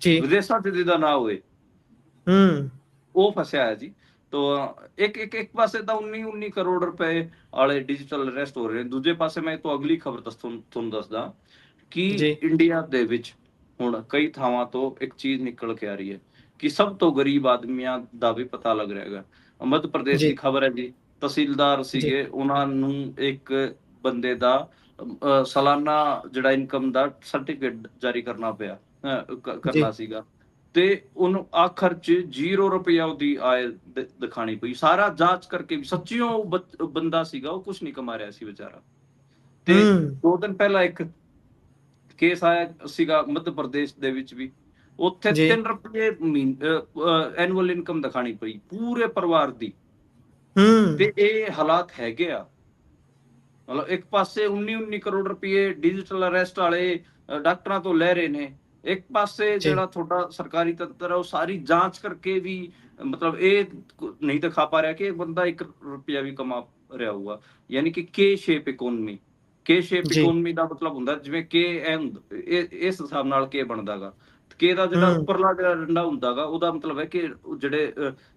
ਜੀ, ਵਿਦੇਸ਼ਾਂ 'ਚ ਜਿਹਦਾ ਨਾ ਹੋਵੇ, ਹੂੰ, ਉਹ ਫਸਿਆ ਹੈ ਜੀ। ਇੱਕ ਪਾਸੇ ਤਾਂ 19 ਕਰੋੜ ਰੁਪਏ ਵਾਲੇ ਡਿਜੀਟਲ ਅਰੈਸਟ ਹੋ ਰਹੇ ਨੇ, ਦੂਜੇ ਪਾਸੇ ਮੈਂ ਤੋਂ ਅਗਲੀ ਖਬਰ ਤੁਹਾਨੂੰ ਦੱਸਦਾ ਕਿ ਜੀ, ਇੰਡੀਆ ਦੇ ਵਿੱਚ ਹੁਣ ਕਈ ਥਾਵਾਂ ਤੋਂ ਇੱਕ ਚੀਜ਼ ਨਿਕਲ ਕੇ ਆ ਰਹੀ ਹੈ ਕਿ ਸਭ ਤੋਂ ਗਰੀਬ ਆਦਮੀਆਂ ਦਾ ਵੀ ਪਤਾ ਲੱਗ ਰਿਹਾ ਹੈਗਾ। ਮੱਧ ਪ੍ਰਦੇਸ਼ ਜੀ, ਦੀ ਖਬਰ ਹੈ ਜੀ, ਤਹਿਸੀਲਦਾਰ ਜੀ, ਸੀਗੇ, ਉਹਨਾਂ ਨੂੰ ਇੱਕ ਬੰਦੇ ਦਾ ਸਾਲਾਨਾ ਜਿਹੜਾ ਇਨਕਮ ਦਾ ਸਰਟੀਫਿਕੇਟ ਜਾਰੀ ਕਰਨਾ ਪਿਆ, ਜੀ, ਕਰਨਾ ਸੀਗਾ, ਤੇ ਉਹਨੂੰ ਆਖਰ 'ਚ 0 ਰੁਪਇਆ ਉਹਦੀ ਆਏ ਦਿਖਾਣੀ ਪਈ। ਸਾਰਾ ਜਾਂਚ ਕਰਕੇ ਵੀ ਸੱਚੀਓ ਬੰਦਾ ਸੀਗਾ, ਉਹ ਕੁਛ ਨਹੀਂ ਕਮਾ ਰਿਹਾ ਸੀ ਵਿਚਾਰਾ। ਤੇ ਹੂੰ, 2 ਦਿਨ ਪਹਿਲਾਂ ਇੱਕ ਕੇਸ ਆਇਆ ਸੀਗਾ ਮੱਧ ਪ੍ਰਦੇਸ਼ ਦੇ ਵਿੱਚ ਵੀ, ਉੱਥੇ ਜੀ 3 ਰੁਪਏ ਐਨੂਅਲ ਇਨਕਮ ਦਿਖਾਣੀ ਪਈ ਪੂਰੇ ਪਰਿਵਾਰ ਦੀ। ਹੂੰ ਤੇ ਇਹ ਹਾਲਾਤ ਹੈਗੇ ਆ। ਮਤਲਬ ਇੱਕ ਪਾਸੇ 19 ਕਰੋੜ ਰੁਪਏ ਡਿਜੀਟਲ ਅਰੈਸਟ ਵਾਲੇ ਡਾਕਟਰਾਂ ਤੋਂ ਲੈ ਰਹੇ ਨੇ, ਇੱਕ ਪਾਸੇ ਜੀ ਜਿਹੜਾ ਤੁਹਾਡਾ ਸਰਕਾਰੀ ਤੰਤਰ ਹੈ ਉਹ ਸਾਰੀ ਜਾਂਚ ਕਰਕੇ ਵੀ ਮਤਲਬ ਇਹ ਨਹੀਂ ਦਿਖਾ ਪਾ ਰਿਹਾ ਕਿ ਇਹ ਬੰਦਾ 1 ਰੁਪਿਆ ਵੀ ਕਮਾ ਰਿਹਾ ਹੋਊਗਾ। ਯਾਨੀ ਕਿ ਕੇ ਸ਼ੇਪ ਇਕੋਨਮੀ। ਕੇ ਸ਼ੇਪ ਜੀ ਇਕੋਨਮੀ ਦਾ ਮਤਲਬ ਹੁੰਦਾ ਜਿਵੇਂ ਕੇ ਇਸ ਹਿਸਾਬ ਨਾਲ ਕੇ ਬਣਦਾਗਾ। ਕੇ ਦਾ ਜਿਹੜਾ ਹੂੰ ਉੱਪਰਲਾ ਜਿਹੜਾ ਡੰਡਾ ਹੁੰਦਾਗਾ ਉਹਦਾ ਮਤਲਬ ਹੈ ਕਿ ਜਿਹੜੇ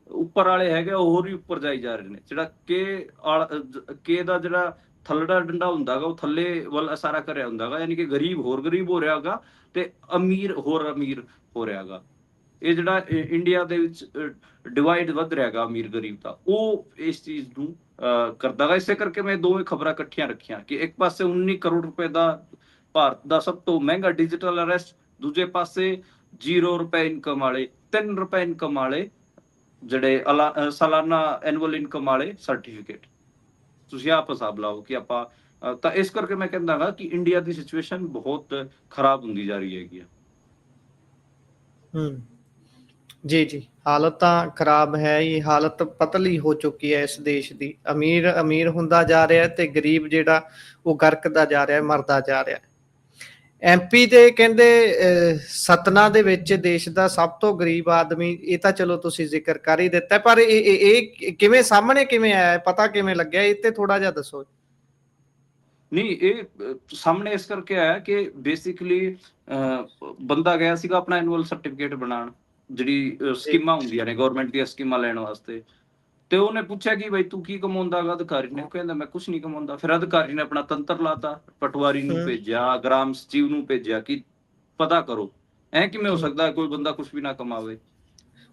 ਉੱਪਰ ਵਾਲੇ ਹੈਗੇ ਉਹ ਹੋਰ ਵੀ ਉੱਪਰ ਜਾਈ ਜਾ ਰਹੇ ਨੇ। ਜਿਹੜਾ ਕੇ ਦਾ ਜਿਹੜਾ ਥੱਲੜਾ ਡੰਡਾ ਹੁੰਦਾਗਾ ਉਹ ਥੱਲੇ ਵੱਲ ਇਸ਼ਾਰਾ ਕਰ ਰਿਹਾ ਹੁੰਦਾਗਾ, ਯਾਨੀ ਕਿ ਗਰੀਬ ਹੋਰ ਗਰੀਬ ਹੋ ਰਿਹਾ ਹੈਗਾ ਤੇ ਅਮੀਰ ਹੋਰ ਅਮੀਰ ਹੋ ਰਿਹਾ ਹੈਗਾ। ਇਹ ਜਿਹੜਾ ਇੰਡੀਆ ਦੇ ਵਿੱਚ ਡਿਵਾਈਡ ਵੱਧ ਰਿਹਾ ਹੈਗਾ ਅਮੀਰ ਗਰੀਬ ਦਾ, ਉਹ ਇਸ ਚੀਜ਼ ਨੂੰ ਕਰਦਾ ਗਾ। ਇਸੇ ਕਰਕੇ ਮੈਂ ਦੋਵੇਂ ਖਬਰਾਂ ਇਕੱਠੀਆਂ ਰੱਖੀਆਂ ਕਿ ਇੱਕ ਪਾਸੇ 19 ਕਰੋੜ ਰੁਪਏ ਦਾ ਭਾਰਤ ਦਾ ਸਭ ਤੋਂ ਮਹਿੰਗਾ ਡਿਜੀਟਲ ਅਰੈਸਟ, ਦੂਜੇ ਪਾਸੇ 0 ਰੁਪਏ ਇਨਕਮ ਵਾਲੇ, 3 ਰੁਪਏ ਇਨਕਮ ਵਾਲੇ ਜਿਹੜੇ ਸਾਲਾਨਾ ਐਨੂਅਲ ਇਨਕਮ ਵਾਲੇ ਸਰਟੀਫਿਕੇਟ। ਤੁਸੀਂ ਆਪ ਹਿਸਾਬ ਲਾਓ ਕਿ ਆਪਾਂ ਤਾਂ ਇਸ ਕਰਕੇ ਮੈਂ ਕਹਿੰਦਾ ਗਾ ਕਿ ਇੰਡੀਆ ਦੀ ਸਿਚੁਏਸ਼ਨ ਬਹੁਤ ਖਰਾਬ ਹੁੰਦੀ ਜਾ ਰਹੀ ਹੈਗੀ ਆ। ਹੂੰ ਜੀ ਜੀ, ਹਾਲਤ ਤਾਂ ਖਰਾਬ ਹੈ ਹੀ, ਹਾਲਤ ਪਤਲੀ ਹੋ ਚੁੱਕੀ ਹੈ ਇਸ ਦੇਸ਼ ਦੀ। ਅਮੀਰ ਅਮੀਰ ਹੁੰਦਾ ਜਾ ਰਿਹਾ ਤੇ ਗਰੀਬ ਜਿਹੜਾ ਉਹ ਗਰਕਦਾ ਜਾ ਰਿਹਾ, ਮਰਦਾ ਜਾ ਰਿਹਾ। ਐਮਪੀ ਦੇ ਕਹਿੰਦੇ ਸਤਨਾ ਦੇ ਵਿੱਚ ਦੇਸ਼ ਦਾ ਸਭ ਤੋਂ ਗਰੀਬ ਆਦਮੀ, ਇਹ ਤਾਂ ਚਲੋ ਤੁਸੀਂ ਜ਼ਿਕਰ ਕਰ ਹੀ ਦਿੱਤਾ, ਪਰ ਇਹ ਕਿਵੇਂ ਸਾਹਮਣੇ ਕਿਵੇਂ ਆਇਆ, ਪਤਾ ਕਿਵੇਂ ਲੱਗਿਆ, ਇਹ ਤੇ ਥੋੜਾ ਜਿਹਾ ਦੱਸੋ। ਨਹੀਂ, ਇਹ ਸਾਹਮਣੇ ਇਸ ਕਰਕੇ ਆਇਆ ਕਿ ਬੇਸਿਕਲੀ ਬੰਦਾ ਗਿਆ ਸੀਗਾ ਆਪਣਾ ਐਨੂਅਲ ਸਰਟੀਫਿਕੇਟ ਬਣਾਉਣ, ਜਿਹੜੀ ਜੀ ਸਕੀਮਾਂ ਹੁੰਦੀਆਂ ਨੇ ਗਵਰਨਮੈਂਟ ਦੀਆਂ ਸਕੀਮਾਂ ਲੈਣ ਵਾਸਤੇ। ਤੇ ਉਹਨੇ ਪੁੱਛਿਆ ਕਿ ਬਈ ਤੂੰ ਕੀ ਕਮਾਉਂਦਾਗਾ, ਅਧਿਕਾਰੀ ਨੇ। ਉਹ ਕਹਿੰਦਾ ਮੈਂ ਕੁਛ ਨਹੀਂ ਕਮਾਉਂਦਾ। ਫਿਰ ਅਧਿਕਾਰੀ ਨੇ ਆਪਣਾ ਤੰਤਰ ਲਾਤਾ, ਪਟਵਾਰੀ ਨੂੰ ਹੂੰ ਭੇਜਿਆ, ਗ੍ਰਾਮ ਸਚਿਵ ਨੂੰ ਭੇਜਿਆ ਕਿ ਪਤਾ ਕਰੋ ਐ ਕਿਵੇਂ ਹੋ ਹੂੰ ਸਕਦਾ ਕੋਈ ਬੰਦਾ ਕੁਛ ਵੀ ਨਾ ਕਮਾਵੇ।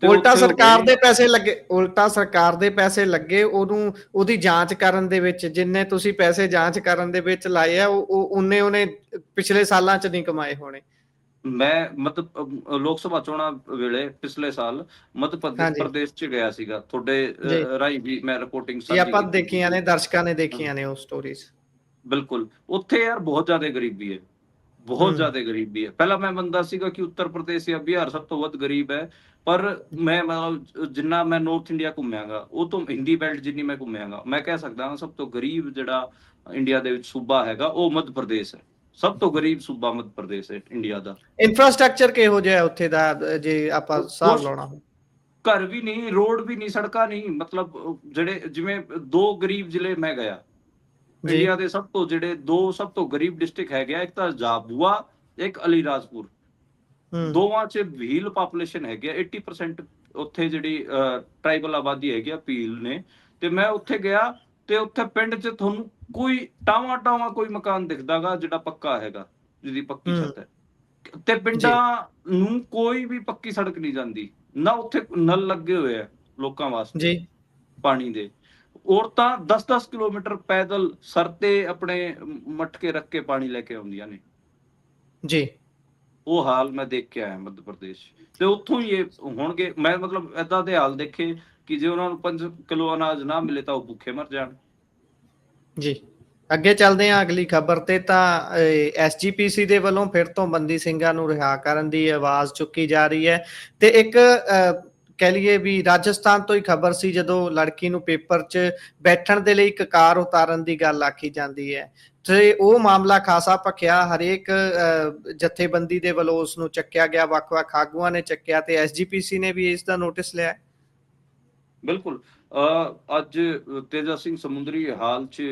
ਤੇ ਉਲਟਾ ਉੱਥੇ ਉਹ ਸਰਕਾਰ ਗਏ। ਦੇ ਪੈਸੇ ਲੱਗੇ, ਉਲਟਾ ਸਰਕਾਰ ਦੇ ਪੈਸੇ ਲੱਗੇ ਉਹਨੂੰ, ਉਹਦੀ ਜਾਂਚ ਕਰਨ ਦੇ ਵਿੱਚ। ਜਿੰਨੇ ਤੁਸੀਂ ਪੈਸੇ ਜਾਂਚ ਕਰਨ ਦੇ ਵਿੱਚ ਲਾਏ ਆ, ਉਹ ਉਹਨੇ ਪਿਛਲੇ ਸਾਲਾਂ ਚ ਨਹੀਂ ਕਮਾਏ ਹੋਣੇ। ਮੈਂ ਮਤਲਬ ਲੋਕ ਸਭਾ ਚੋਣਾਂ ਵੇਲੇ ਪਿਛਲੇ ਸਾਲ ਮੱਧ ਹਾਂਜੀ ਪ੍ਰਦੇਸ਼ ਚ ਗਿਆ ਸੀਗਾ, ਤੁਹਾਡੇ ਜੀ ਰਾਹੀਂ ਵੀ ਮੈਂ ਰਿਪੋਰਟਿੰਗ ਜੀ, ਸਾਂਝੀ ਆਪਾਂ ਕੀਤੀ ਦੇਖੀਆਂ ਸੀਗੀ। ਨੇ, ਦਰਸ਼ਕਾਂ ਨੇ ਹਾਂ, ਦੇਖੀਆਂ ਨੇ ਉਹ ਸਟੋਰੀਜ਼। ਬਿਲਕੁਲ ਉੱਥੇ ਯਾਰ ਬਹੁਤ ਜ਼ਿਆਦਾ ਗਰੀਬੀ ਹੈ, ਬਹੁਤ ਹੂੰ ਜ਼ਿਆਦਾ ਗਰੀਬੀ ਹੈ। ਪਹਿਲਾਂ ਮੈਂ ਮੰਨਦਾ ਸੀਗਾ ਕਿ ਉੱਤਰ ਪ੍ਰਦੇਸ਼ ਜਾਂ ਬਿਹਾਰ ਸਭ ਤੋਂ ਵੱਧ ਗਰੀਬ ਹੈ, ਪਰ ਮੈਂ ਮਤਲਬ ਜਿੰਨਾ ਮੈਂ ਨਾਰਥ ਇੰਡੀਆ ਘੁੰਮਿਆਗਾ, ਉਹ ਤੋਂ ਹਿੰਦੀ ਬੈਲਟ ਜਿੰਨੀ ਮੈਂ ਘੁੰਮਿਆਗਾ, ਮੈਂ ਕਹਿ ਸਕਦਾ ਹਾਂ ਸਭ ਤੋਂ ਗਰੀਬ ਜਿਹੜਾ ਇੰਡੀਆ ਦੇ ਵਿੱਚ ਸੂਬਾ ਹੈਗਾ ਉਹ ਮੱਧ ਪ੍ਰਦੇਸ਼ ਹੈ। ਸਭ ਤੋਂ ਗਰੀਬ ਸੂਬਾ ਮੱਧ ਪ੍ਰਦੇਸ਼ ਹੈ ਇੰਡੀਆ ਦਾ। ਇਨਫਰਾਸਟ੍ਰਕਚਰ ਕਿਹੋ ਜਿਹਾ ਉੱਥੇ ਦਾ, ਜੇ ਆਪਾਂ ਹਿਸਾਬ ਕੁਛ ਲਾਉਣਾ ਹੋ। ਘਰ ਵੀ ਨਹੀਂ, ਰੋਡ ਵੀ ਨਹੀਂ, ਸੜਕਾਂ ਨਹੀਂ। ਮਤਲਬ ਜਿਹੜੇ ਜਿਵੇਂ 2 ਗਰੀਬ ਜ਼ਿਲ੍ਹੇ ਮੈਂ ਗਿਆ ਜੀ ਇੰਡੀਆ ਦੇ, ਸਭ ਤੋਂ ਜਿਹੜੇ 2 ਸਭ ਤੋਂ ਗਰੀਬ ਡਿਸਟ੍ਰਿਕਟ ਹੈਗੇ ਆ, ਇੱਕ ਤਾਂ ਝਾਬੂਆ, ਇੱਕ ਅਲੀਰਾਜਪੁਰ। ਹੂੰ ਦੋਵਾਂ 'ਚ ਭੀਲ ਪਾਪੂਲੇਸ਼ਨ ਹੈਗੀ ਆ, 80% ਉੱਥੇ ਜਿਹੜੀ ਟ੍ਰਾਈਬਲ ਆਬਾਦੀ ਹੈਗੀ ਆ ਭੀਲ ਨੇ। ਤੇ ਮੈਂ ਉੱਥੇ ਗਿਆ ਤੇ ਉੱਥੇ ਪਿੰਡ 'ਚ ਤੁਹਾਨੂੰ ਕੋਈ ਟਾਵਾਂ ਕੋਈ ਮਕਾਨ ਦਿਖਦਾਗਾ ਜਿਹੜਾ ਪੱਕਾ ਹੈਗਾ, ਜਿਹਦੀ ਪੱਕੀ ਹੂੰ ਛੱਤ ਹੈ। ਤੇ ਜੀ ਪਿੰਡਾਂ ਨੂੰ ਕੋਈ ਵੀ ਪੱਕੀ ਸੜਕ ਨਹੀਂ ਜਾਂਦੀ, ਨਾ ਉੱਥੇ ਨਲ ਲੱਗੇ ਹੋਏ ਆ ਲੋਕਾਂ ਵਾਸਤੇ ਜੀ ਪਾਣੀ ਦੇ। ਔਰਤਾਂ 10-10 ਕਿਲੋਮੀਟਰ ਪੈਦਲ ਸਰ ਤੇ ਆਪਣੇ ਮਟਕੇ ਰੱਖ ਕੇ ਪਾਣੀ ਲੈ ਕੇ ਆਉਂਦੀਆਂ ਨੇ। ਜੀ ਉਹ ਹਾਲ ਮੈਂ ਦੇਖ ਕੇ ਆਇਆ ਮੱਧ ਪ੍ਰਦੇਸ਼। ਤੇ ਉੱਥੋਂ ਹੀ ਇਹ ਹੋਣਗੇ। ਮੈਂ ਮਤਲਬ ਏਦਾਂ ਦੇ ਹਾਲ ਦੇਖੇ ਕਿ ਜੇ ਉਹਨਾਂ ਨੂੰ 5 ਕਿਲੋ ਅਨਾਜ ਨਾ ਮਿਲੇ ਤਾਂ ਉਹ ਭੁੱਖੇ ਮਰ ਜਾਣ। ਜੀ, ਅੱਗੇ ਚੱਲਦੇ ਹਾਂ ਅਗਲੀ ਖਬਰ ਤੇ। ਤਾਂ ਐਸਜੀਪੀਸੀ ਦੇ ਵੱਲੋਂ ਫਿਰ ਤੋਂ ਬੰਦੀ ਸਿੰਘਾਂ ਨੂੰ ਰਿਹਾ ਕਰਨ ਦੀ ਆਵਾਜ਼ ਚੁੱਕੀ ਜਾ ਰਹੀ ਹੈ। ਤੇ ਇੱਕ ਕਹਿ ਲਈਏ ਵੀ ਰਾਜਸਥਾਨ ਤੋਂ ਹੀ ਖਬਰ ਸੀ, ਜਦੋਂ ਲੜਕੀ ਨੂੰ ਪੇਪਰ 'ਚ ਬੈਠਣ ਦੇ ਲਈ ਕਕਾਰ ਉਤਾਰਨ ਦੀ ਗੱਲ ਆਖੀ ਜਾਂਦੀ ਹੈ। ਤੇ ਉਹ ਮਾਮਲਾ ਖਾਸਾ ਭਖਿਆ, ਹਰੇਕ ਜਥੇਬੰਦੀ ਦੇ ਵੱਲੋਂ ਉਸ ਨੂੰ ਚੱਕਿਆ ਗਿਆ, ਵੱਖ-ਵੱਖ ਆਗੂਆਂ ਨੇ ਚੱਕਿਆ, ਤੇ ਐਸਜੀਪੀਸੀ ਨੇ ਵੀ ਇਸ ਦਾ ਨੋਟਿਸ ਲਿਆ। ਬਿਲਕੁਲ। ਅੱਜ ਤੇਜਾ ਸਿੰਘ ਸਮੁੰਦਰੀ ਹਾਲ 'ਚ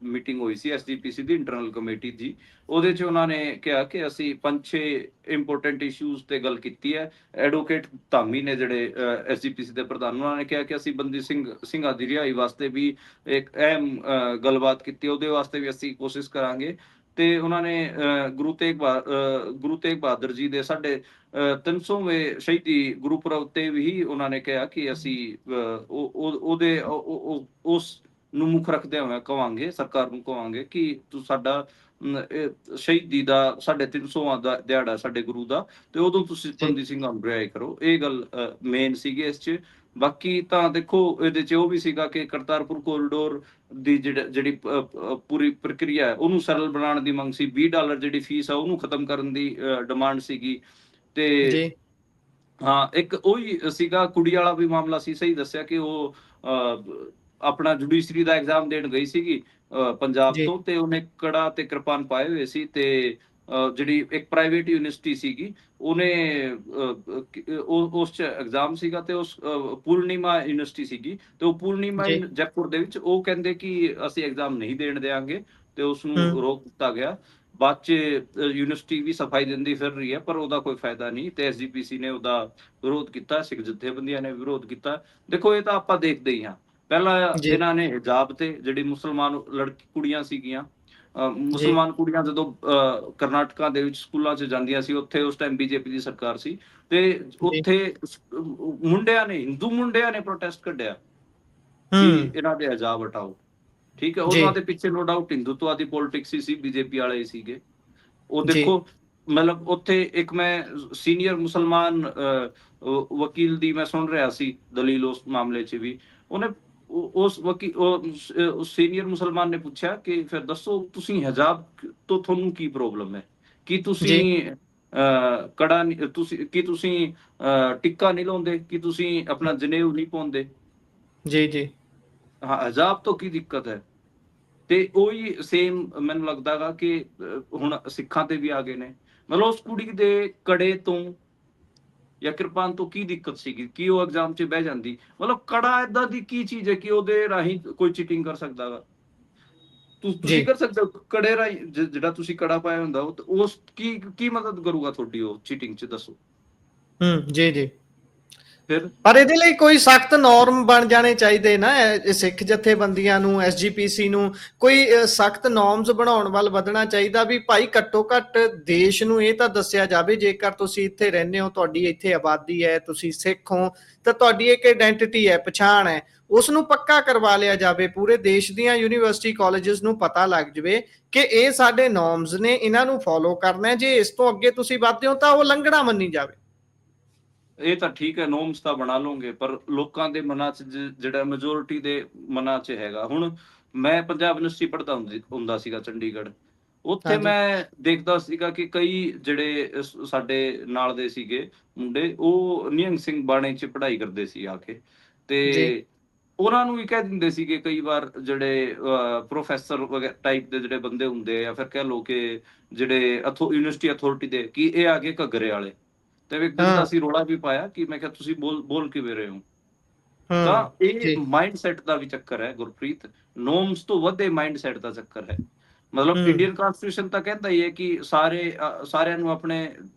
ਮੀਟਿੰਗ ਹੋਈ ਸੀ ਐਸਜੀਪੀਸੀ ਦੀ ਇੰਟਰਨਲ ਕਮੇਟੀ ਦੀ। ਉਹਦੇ 'ਚ ਉਹਨਾਂ ਨੇ ਕਿਹਾ ਕਿ ਅਸੀਂ 5-6 ਇੰਪੋਰਟੈਂਟ ਇਸ਼ੂਜ਼ ਤੇ ਗੱਲ ਕੀਤੀ ਹੈ। ਐਡਵੋਕੇਟ ਧਾਮੀ ਨੇ ਜਿਹੜੇ ਐਸਜੀਪੀਸੀ ਦੇ ਪ੍ਰਧਾਨ, ਉਹਨਾਂ ਨੇ ਕਿਹਾ ਕਿ ਅਸੀਂ ਬੰਦੀ ਸਿੰਘਾਂ ਦੀ ਰਿਹਾਈ ਵਾਸਤੇ ਵੀ ਇੱਕ ਅਹਿਮ ਗੱਲਬਾਤ ਕੀਤੀ, ਉਹਦੇ ਵਾਸਤੇ ਵੀ ਅਸੀਂ ਕੋਸ਼ਿਸ਼ ਕਰਾਂਗੇ। ਤੇ ਉਹਨਾਂ ਨੇ ਗੁਰੂ ਤੇਗ ਬਹਾਦਰ ਜੀ ਦੇ 350ਵੇਂ ਸ਼ਹੀਦੀ ਗੁਰਪੁਰਬ ਤੇ ਵੀ ਉਹਨਾਂ ਨੇ ਕਿਹਾ ਕਿ ਅਸੀਂ ਉਹਦੇ ਉਸ ਨੂੰ ਮੁੱਖ ਰੱਖਦੇ ਹੋਏ ਕਵਾਂਗੇ, ਸਰਕਾਰ ਨੂੰ ਕਵਾਂਗੇ ਕਿ ਤੂੰ ਸਾਡਾ ਸ਼ਹੀਦੀ ਦਾ 350ਵਾਂ ਦਾ ਦਿਹਾੜਾ ਸਾਡੇ ਗੁਰੂ ਦਾ, ਤੇ ਉਦੋਂ ਤੁਸੀਂ ਜੀ ਬੰਦੀ ਸਿੰਘਾਂ ਨੂੰ ਰਿਹਾਈ ਕਰੋ। ਇਹ ਗੱਲ ਮੇਨ ਸੀਗੀ ਇਸ 'ਚ। ਬਾਕੀ ਤਾਂ ਦੇਖੋ ਇਹਦੇ 'ਚ ਉਹ ਵੀ ਸੀਗਾ ਕਿ ਕਰਤਾਰਪੁਰ ਕੋਰੀਡੋਰ ਦੀ ਜਿਹੜੀ ਪੂਰੀ ਪ੍ਰਕਿਰਿਆ ਹੈ ਉਹਨੂੰ ਸਰਲ ਬਣਾਉਣ ਦੀ ਮੰਗ ਸੀ। $20 ਜਿਹੜੀ ਫੀਸ ਆ ਉਹਨੂੰ ਖਤਮ ਕਰਨ ਦੀ ਡਿਮਾਂਡ ਸੀਗੀ। ਤੇ ਜੀ ਹਾਂ, ਇੱਕ ਉਹੀ ਸੀਗਾ ਕੁੜੀ ਵਾਲਾ ਵੀ ਮਾਮਲਾ ਸੀ, ਸਹੀ ਦੱਸਿਆ ਕਿ ਉਹ ਆਪਣਾ ਜੁਡੀਸ਼ਰੀ ਦਾ ਐਗਜ਼ਾਮ ਦੇਣ ਗਈ ਸੀਗੀ ਪੰਜਾਬ ਜੀ, ਤੋਂ, ਤੇ ਉਹਨੇ ਕੜਾ ਤੇ ਕਿਰਪਾਨ ਪਾਏ ਹੋਏ ਸੀ, ਤੇ ਜਿਹੜੀ ਇੱਕ ਪ੍ਰਾਈਵੇਟ ਯੂਨੀਵਰਸਿਟੀ ਸੀਗੀ, ਉਹਨੇ ਉਸ ਚ ਐਗਜ਼ਾਮ ਸੀਗਾ, ਤੇ ਉਸ ਪੂਰਨਿਮਾ ਯੂਨੀਵਰਸਿਟੀ ਸੀਗੀ, ਤੇ ਉਹ ਪੂਰਨਿਮਾ ਜੀ, ਜੈਪੁਰ ਦੇ ਵਿੱਚ, ਉਹ ਕਹਿੰਦੇ ਕਿ ਅਸੀਂ ਐਗਜ਼ਾਮ ਨਹੀਂ ਦੇਣ ਦਿਆਂਗੇ, ਤੇ ਉਸ ਹੂੰ, ਨੂੰ ਰੋਕ ਦਿੱਤਾ ਗਿਆ। ਬਾਅਦ ਚ ਯੂਨੀਵਰਸਿਟੀ ਵੀ ਸਫਾਈ ਦਿੰਦੀ ਫਿਰ ਰਹੀ ਹੈ, ਪਰ ਉਹਦਾ ਕੋਈ ਫਾਇਦਾ ਨਹੀਂ, ਤੇ ਐਸਜੀਪੀਸੀ ਨੇ ਉਹਦਾ ਵਿਰੋਧ ਕੀਤਾ, ਸਿੱਖ ਜਥੇਬੰਦੀਆਂ ਨੇ ਵਿਰੋਧ ਕੀਤਾ। ਦੇਖੋ, ਇਹ ਤਾਂ ਆਪਾਂ ਦੇਖਦੇ ਹੀ ਹਾਂ। ਪਹਿਲਾਂ ਜੀ, ਇਹਨਾਂ ਨੇ ਹਿਜਾਬ ਤੇ ਜਿਹੜੀ ਮੁਸਲਮਾਨ ਲੜਕੀ ਕੁੜੀਆਂ ਸੀਗੀਆਂ, ਜੀ, ਮੁਸਲਮਾਨ ਕੁੜੀਆਂ ਜਦੋਂ ਕਰਨਾਟਕਾ ਦੇ ਵਿੱਚ ਸਕੂਲਾਂ 'ਚ ਜਾਂਦੀਆਂ ਸੀ, ਉੱਥੇ ਉਸ ਟਾਈਮ ਬੀਜੇਪੀ ਦੀ ਸਰਕਾਰ ਸੀ, ਤੇ ਜੀ, ਉੱਥੇ ਮੁੰਡਿਆਂ ਨੇ, ਹਿੰਦੂ ਮੁੰਡਿਆਂ ਨੇ ਪ੍ਰੋਟੈਸਟ ਕੱਢਿਆ ਕਿ ਹੂੰ, ਇਹਨਾਂ ਦੇ ਹਿਜਾਬ ਹਟਾਓ। ਠੀਕ ਹੈ, ਜੀ, ਉਹਨਾਂ ਦੇ ਪਿੱਛੇ ਨੋ ਡਾਊਟ ਹਿੰਦੂਤਵਾ ਦੀ ਪੋਲਿਟਿਕਸ ਹੀ ਸੀ, ਬੀਜੇਪੀ ਵਾਲੇ ਹੀ ਸੀਗੇ। ਉਹ ਜੀ, ਦੇਖੋ, ਮਤਲਬ ਉੱਥੇ ਇੱਕ ਮੈਂ ਸੀਨੀਅਰ ਮੁਸਲਮਾਨ ਵਕੀਲ ਦੀ ਮੈਂ ਸੁਣ ਰਿਹਾ ਸੀ ਦਲੀਲ ਉਸ ਮਾਮਲੇ 'ਚ ਵੀ। ਉਹਨੇ ਉਸ ਸੀਨੀਅਰ ਮੁਸਲਮਾਨ ਨੇ ਪੁੱਛਿਆ ਕਿ ਫਿਰ ਦੱਸੋ, ਤੁਸੀਂ ਹਿਜਾਬ ਤੋਂ ਤੁਹਾਨੂੰ ਕੀ ਪ੍ਰੋਬਲਮ ਹੈ? ਕੀ ਜੀ, ਤੁਸੀਂ ਕੜਾ ਨਹੀਂ, ਤੁਸੀਂ ਟਿੱਕਾ ਨਹੀਂ ਲਾਉਂਦੇ? ਕੀ ਤੁਸੀਂ ਆਪਣਾ ਜਨੇਊ ਨਹੀਂ ਪਾਉਂਦੇ? ਜੀ, ਜੀ, ਹਾਂ, ਹਿਜਾਬ ਤੋਂ ਕੀ ਦਿੱਕਤ ਹੈ? ਤੇ ਉਹੀ ਸੇਮ ਮੈਨੂੰ ਲੱਗਦਾ ਗਾ ਕਿ ਹੁਣ ਸਿੱਖਾਂ ਤੇ ਵੀ ਆ ਗਏ ਨੇ। ਮਤਲਬ ਉਸ ਕੁੜੀ ਦੇ ਕੜੇ ਤੋਂ ਜਾਂ ਕਿਰਪਾਨ ਤੋਂ ਕੀ ਦਿੱਕਤ ਸੀਗੀ? ਕੀ ਉਹ ਐਗਜ਼ਾਮ 'ਚ ਬਹਿ ਜਾਂਦੀ? ਮਤਲਬ ਕੜਾ ਏਦਾਂ ਦੀ ਕੀ ਚੀਜ਼ ਹੈ ਕਿ ਉਹਦੇ ਰਾਹੀਂ ਕੋਈ ਚੀਟਿੰਗ ਕਰ ਸਕਦਾ ਗਾ? ਜੀ, ਤੁਸੀਂ ਕਰ ਸਕਦੇ ਹੋ ਕੜੇ ਰਾਹੀਂ? ਜਿਹੜਾ ਤੁਸੀਂ ਕੜਾ ਪਾਇਆ ਹੁੰਦਾ, ਉਹ ਉਸ ਕੀ ਮਦਦ ਕਰੂਗਾ ਤੁਹਾਡੀ ਉਹ ਚੀਟਿੰਗ 'ਚ, ਦੱਸੋ? ਹੂੰ, ਜੀ, ਜੀ। ਫਿਰ ਪਰ ਇਹਦੇ ਲਈ ਕੋਈ ਸਖਤ ਨੋਰਮ ਬਣ ਜਾਣੇ ਚਾਹੀਦੇ ਨਾ, ਸਿੱਖ ਜਥੇਬੰਦੀਆਂ ਨੂੰ, ਐਸਜੀਪੀਸੀ ਨੂੰ ਕੋਈ ਸਖਤ ਨੋਰਮਸ ਬਣਾਉਣ ਵੱਲ ਵਧਣਾ ਚਾਹੀਦਾ ਵੀ ਭਾਈ ਘੱਟੋ ਘੱਟ ਦੇਸ਼ ਨੂੰ ਇਹ ਤਾਂ ਦੱਸਿਆ ਜਾਵੇ, ਜੇਕਰ ਤੁਸੀਂ ਇੱਥੇ ਰਹਿੰਦੇ ਹੋ, ਤੁਹਾਡੀ ਇੱਥੇ ਆਬਾਦੀ ਹੈ, ਤੁਸੀਂ ਸਿੱਖ ਹੋ, ਤਾਂ ਤੁਹਾਡੀ ਇੱਕ ਆਇਡੈਂਟੀਟੀ ਹੈ, ਪਛਾਣ ਹੈ, ਉਸ ਨੂੰ ਪੱਕਾ ਕਰਵਾ ਲਿਆ ਜਾਵੇ। ਪੂਰੇ ਦੇਸ਼ ਦੀਆਂ ਯੂਨੀਵਰਸਿਟੀ ਕਾਲਜਸ ਨੂੰ ਪਤਾ ਲੱਗ ਜਾਵੇ ਕਿ ਇਹ ਸਾਡੇ ਨੋਰਮਸ ਨੇ, ਇਹਨਾਂ ਨੂੰ ਫੋਲੋ ਕਰਨਾ, ਜੇ ਇਸ ਤੋਂ ਅੱਗੇ ਤੁਸੀਂ ਵੱਧਦੇ ਹੋ ਤਾਂ ਉਹ ਲੰਘਣਾ ਮੰਨੀ ਜਾਵੇ। ਇਹ ਤਾਂ ਠੀਕ ਹੈ, ਨੋਰਮਸ ਤਾਂ ਬਣਾ ਲਓਗੇ, ਪਰ ਲੋਕਾਂ ਦੇ ਮਨਾਂ 'ਚ ਜਿਹੜਾ ਮੈਜੋਰਿਟੀ ਦੇ ਮਨਾਂ 'ਚ ਹੈਗਾ। ਹੁਣ ਮੈਂ ਪੰਜਾਬ ਯੂਨੀਵਰਸਿਟੀ ਪੜ੍ਹਦਾ ਹੁੰਦਾ ਸੀਗਾ ਚੰਡੀਗੜ੍ਹ। ਉੱਥੇ ਹਾਂਜੀ, ਮੈਂ ਦੇਖਦਾ ਸੀਗਾ ਕਿ ਕਈ ਜਿਹੜੇ ਸਾਡੇ ਨਾਲ ਦੇ ਸੀਗੇ ਮੁੰਡੇ, ਉਹ ਨਿਹੰਗ ਸਿੰਘ ਬਾਣੇ 'ਚ ਪੜ੍ਹਾਈ ਕਰਦੇ ਸੀ ਆ ਕੇ, ਜੀ, ਤੇ ਉਹਨਾਂ ਨੂੰ ਵੀ ਕਹਿ ਦਿੰਦੇ ਸੀਗੇ ਕਈ ਵਾਰ, ਜਿਹੜੇ ਪ੍ਰੋਫੈਸਰ ਟਾਈਪ ਦੇ ਜਿਹੜੇ ਬੰਦੇ ਹੁੰਦੇ ਆ, ਜਾਂ ਫਿਰ ਕਹਿ ਲਓ ਕਿ ਜਿਹੜੇ ਯੂਨੀਵਰਸਿਟੀ ਅਥਾਰਟੀ ਦੇ, ਕਿ ਇਹ ਆ ਗਏ ਘੱਗਰੇ ਵਾਲੇ। ਤੇ ਇੱਕ ਦਿਨ ਤਾਂ ਹਾਂ, ਅਸੀਂ ਰੌਲਾ ਵੀ ਪਾਇਆ ਕਿ ਮੈਂ ਕਿਹਾ ਤੁਸੀਂ ਬੋਲ ਕਿਵੇਂ ਰਹੇ ਹੋ? ਹੂੰ, ਤਾਂ ਇਹ ਜੀ, ਮਾਈਂਡਸੈਟ ਦਾ ਵੀ ਚੱਕਰ ਹੈ ਗੁਰਪ੍ਰੀਤ। ਨੋਰਮਸ ਤੋਂ ਵੱਧ ਇਹ ਮਾਈਂਡਸੈਟ ਦਾ ਚੱਕਰ ਹੈ। ਮਤਲਬ ਹੂੰ, ਇੰਡੀਅਨ ਕਨਸਟੀਟਿਊਸ਼ਨ ਤਾਂ ਕਹਿੰਦਾ ਹੀ ਹੈ ਕਿ ਸਾਰਿਆਂ ਨੂੰ ਆਪਣੇ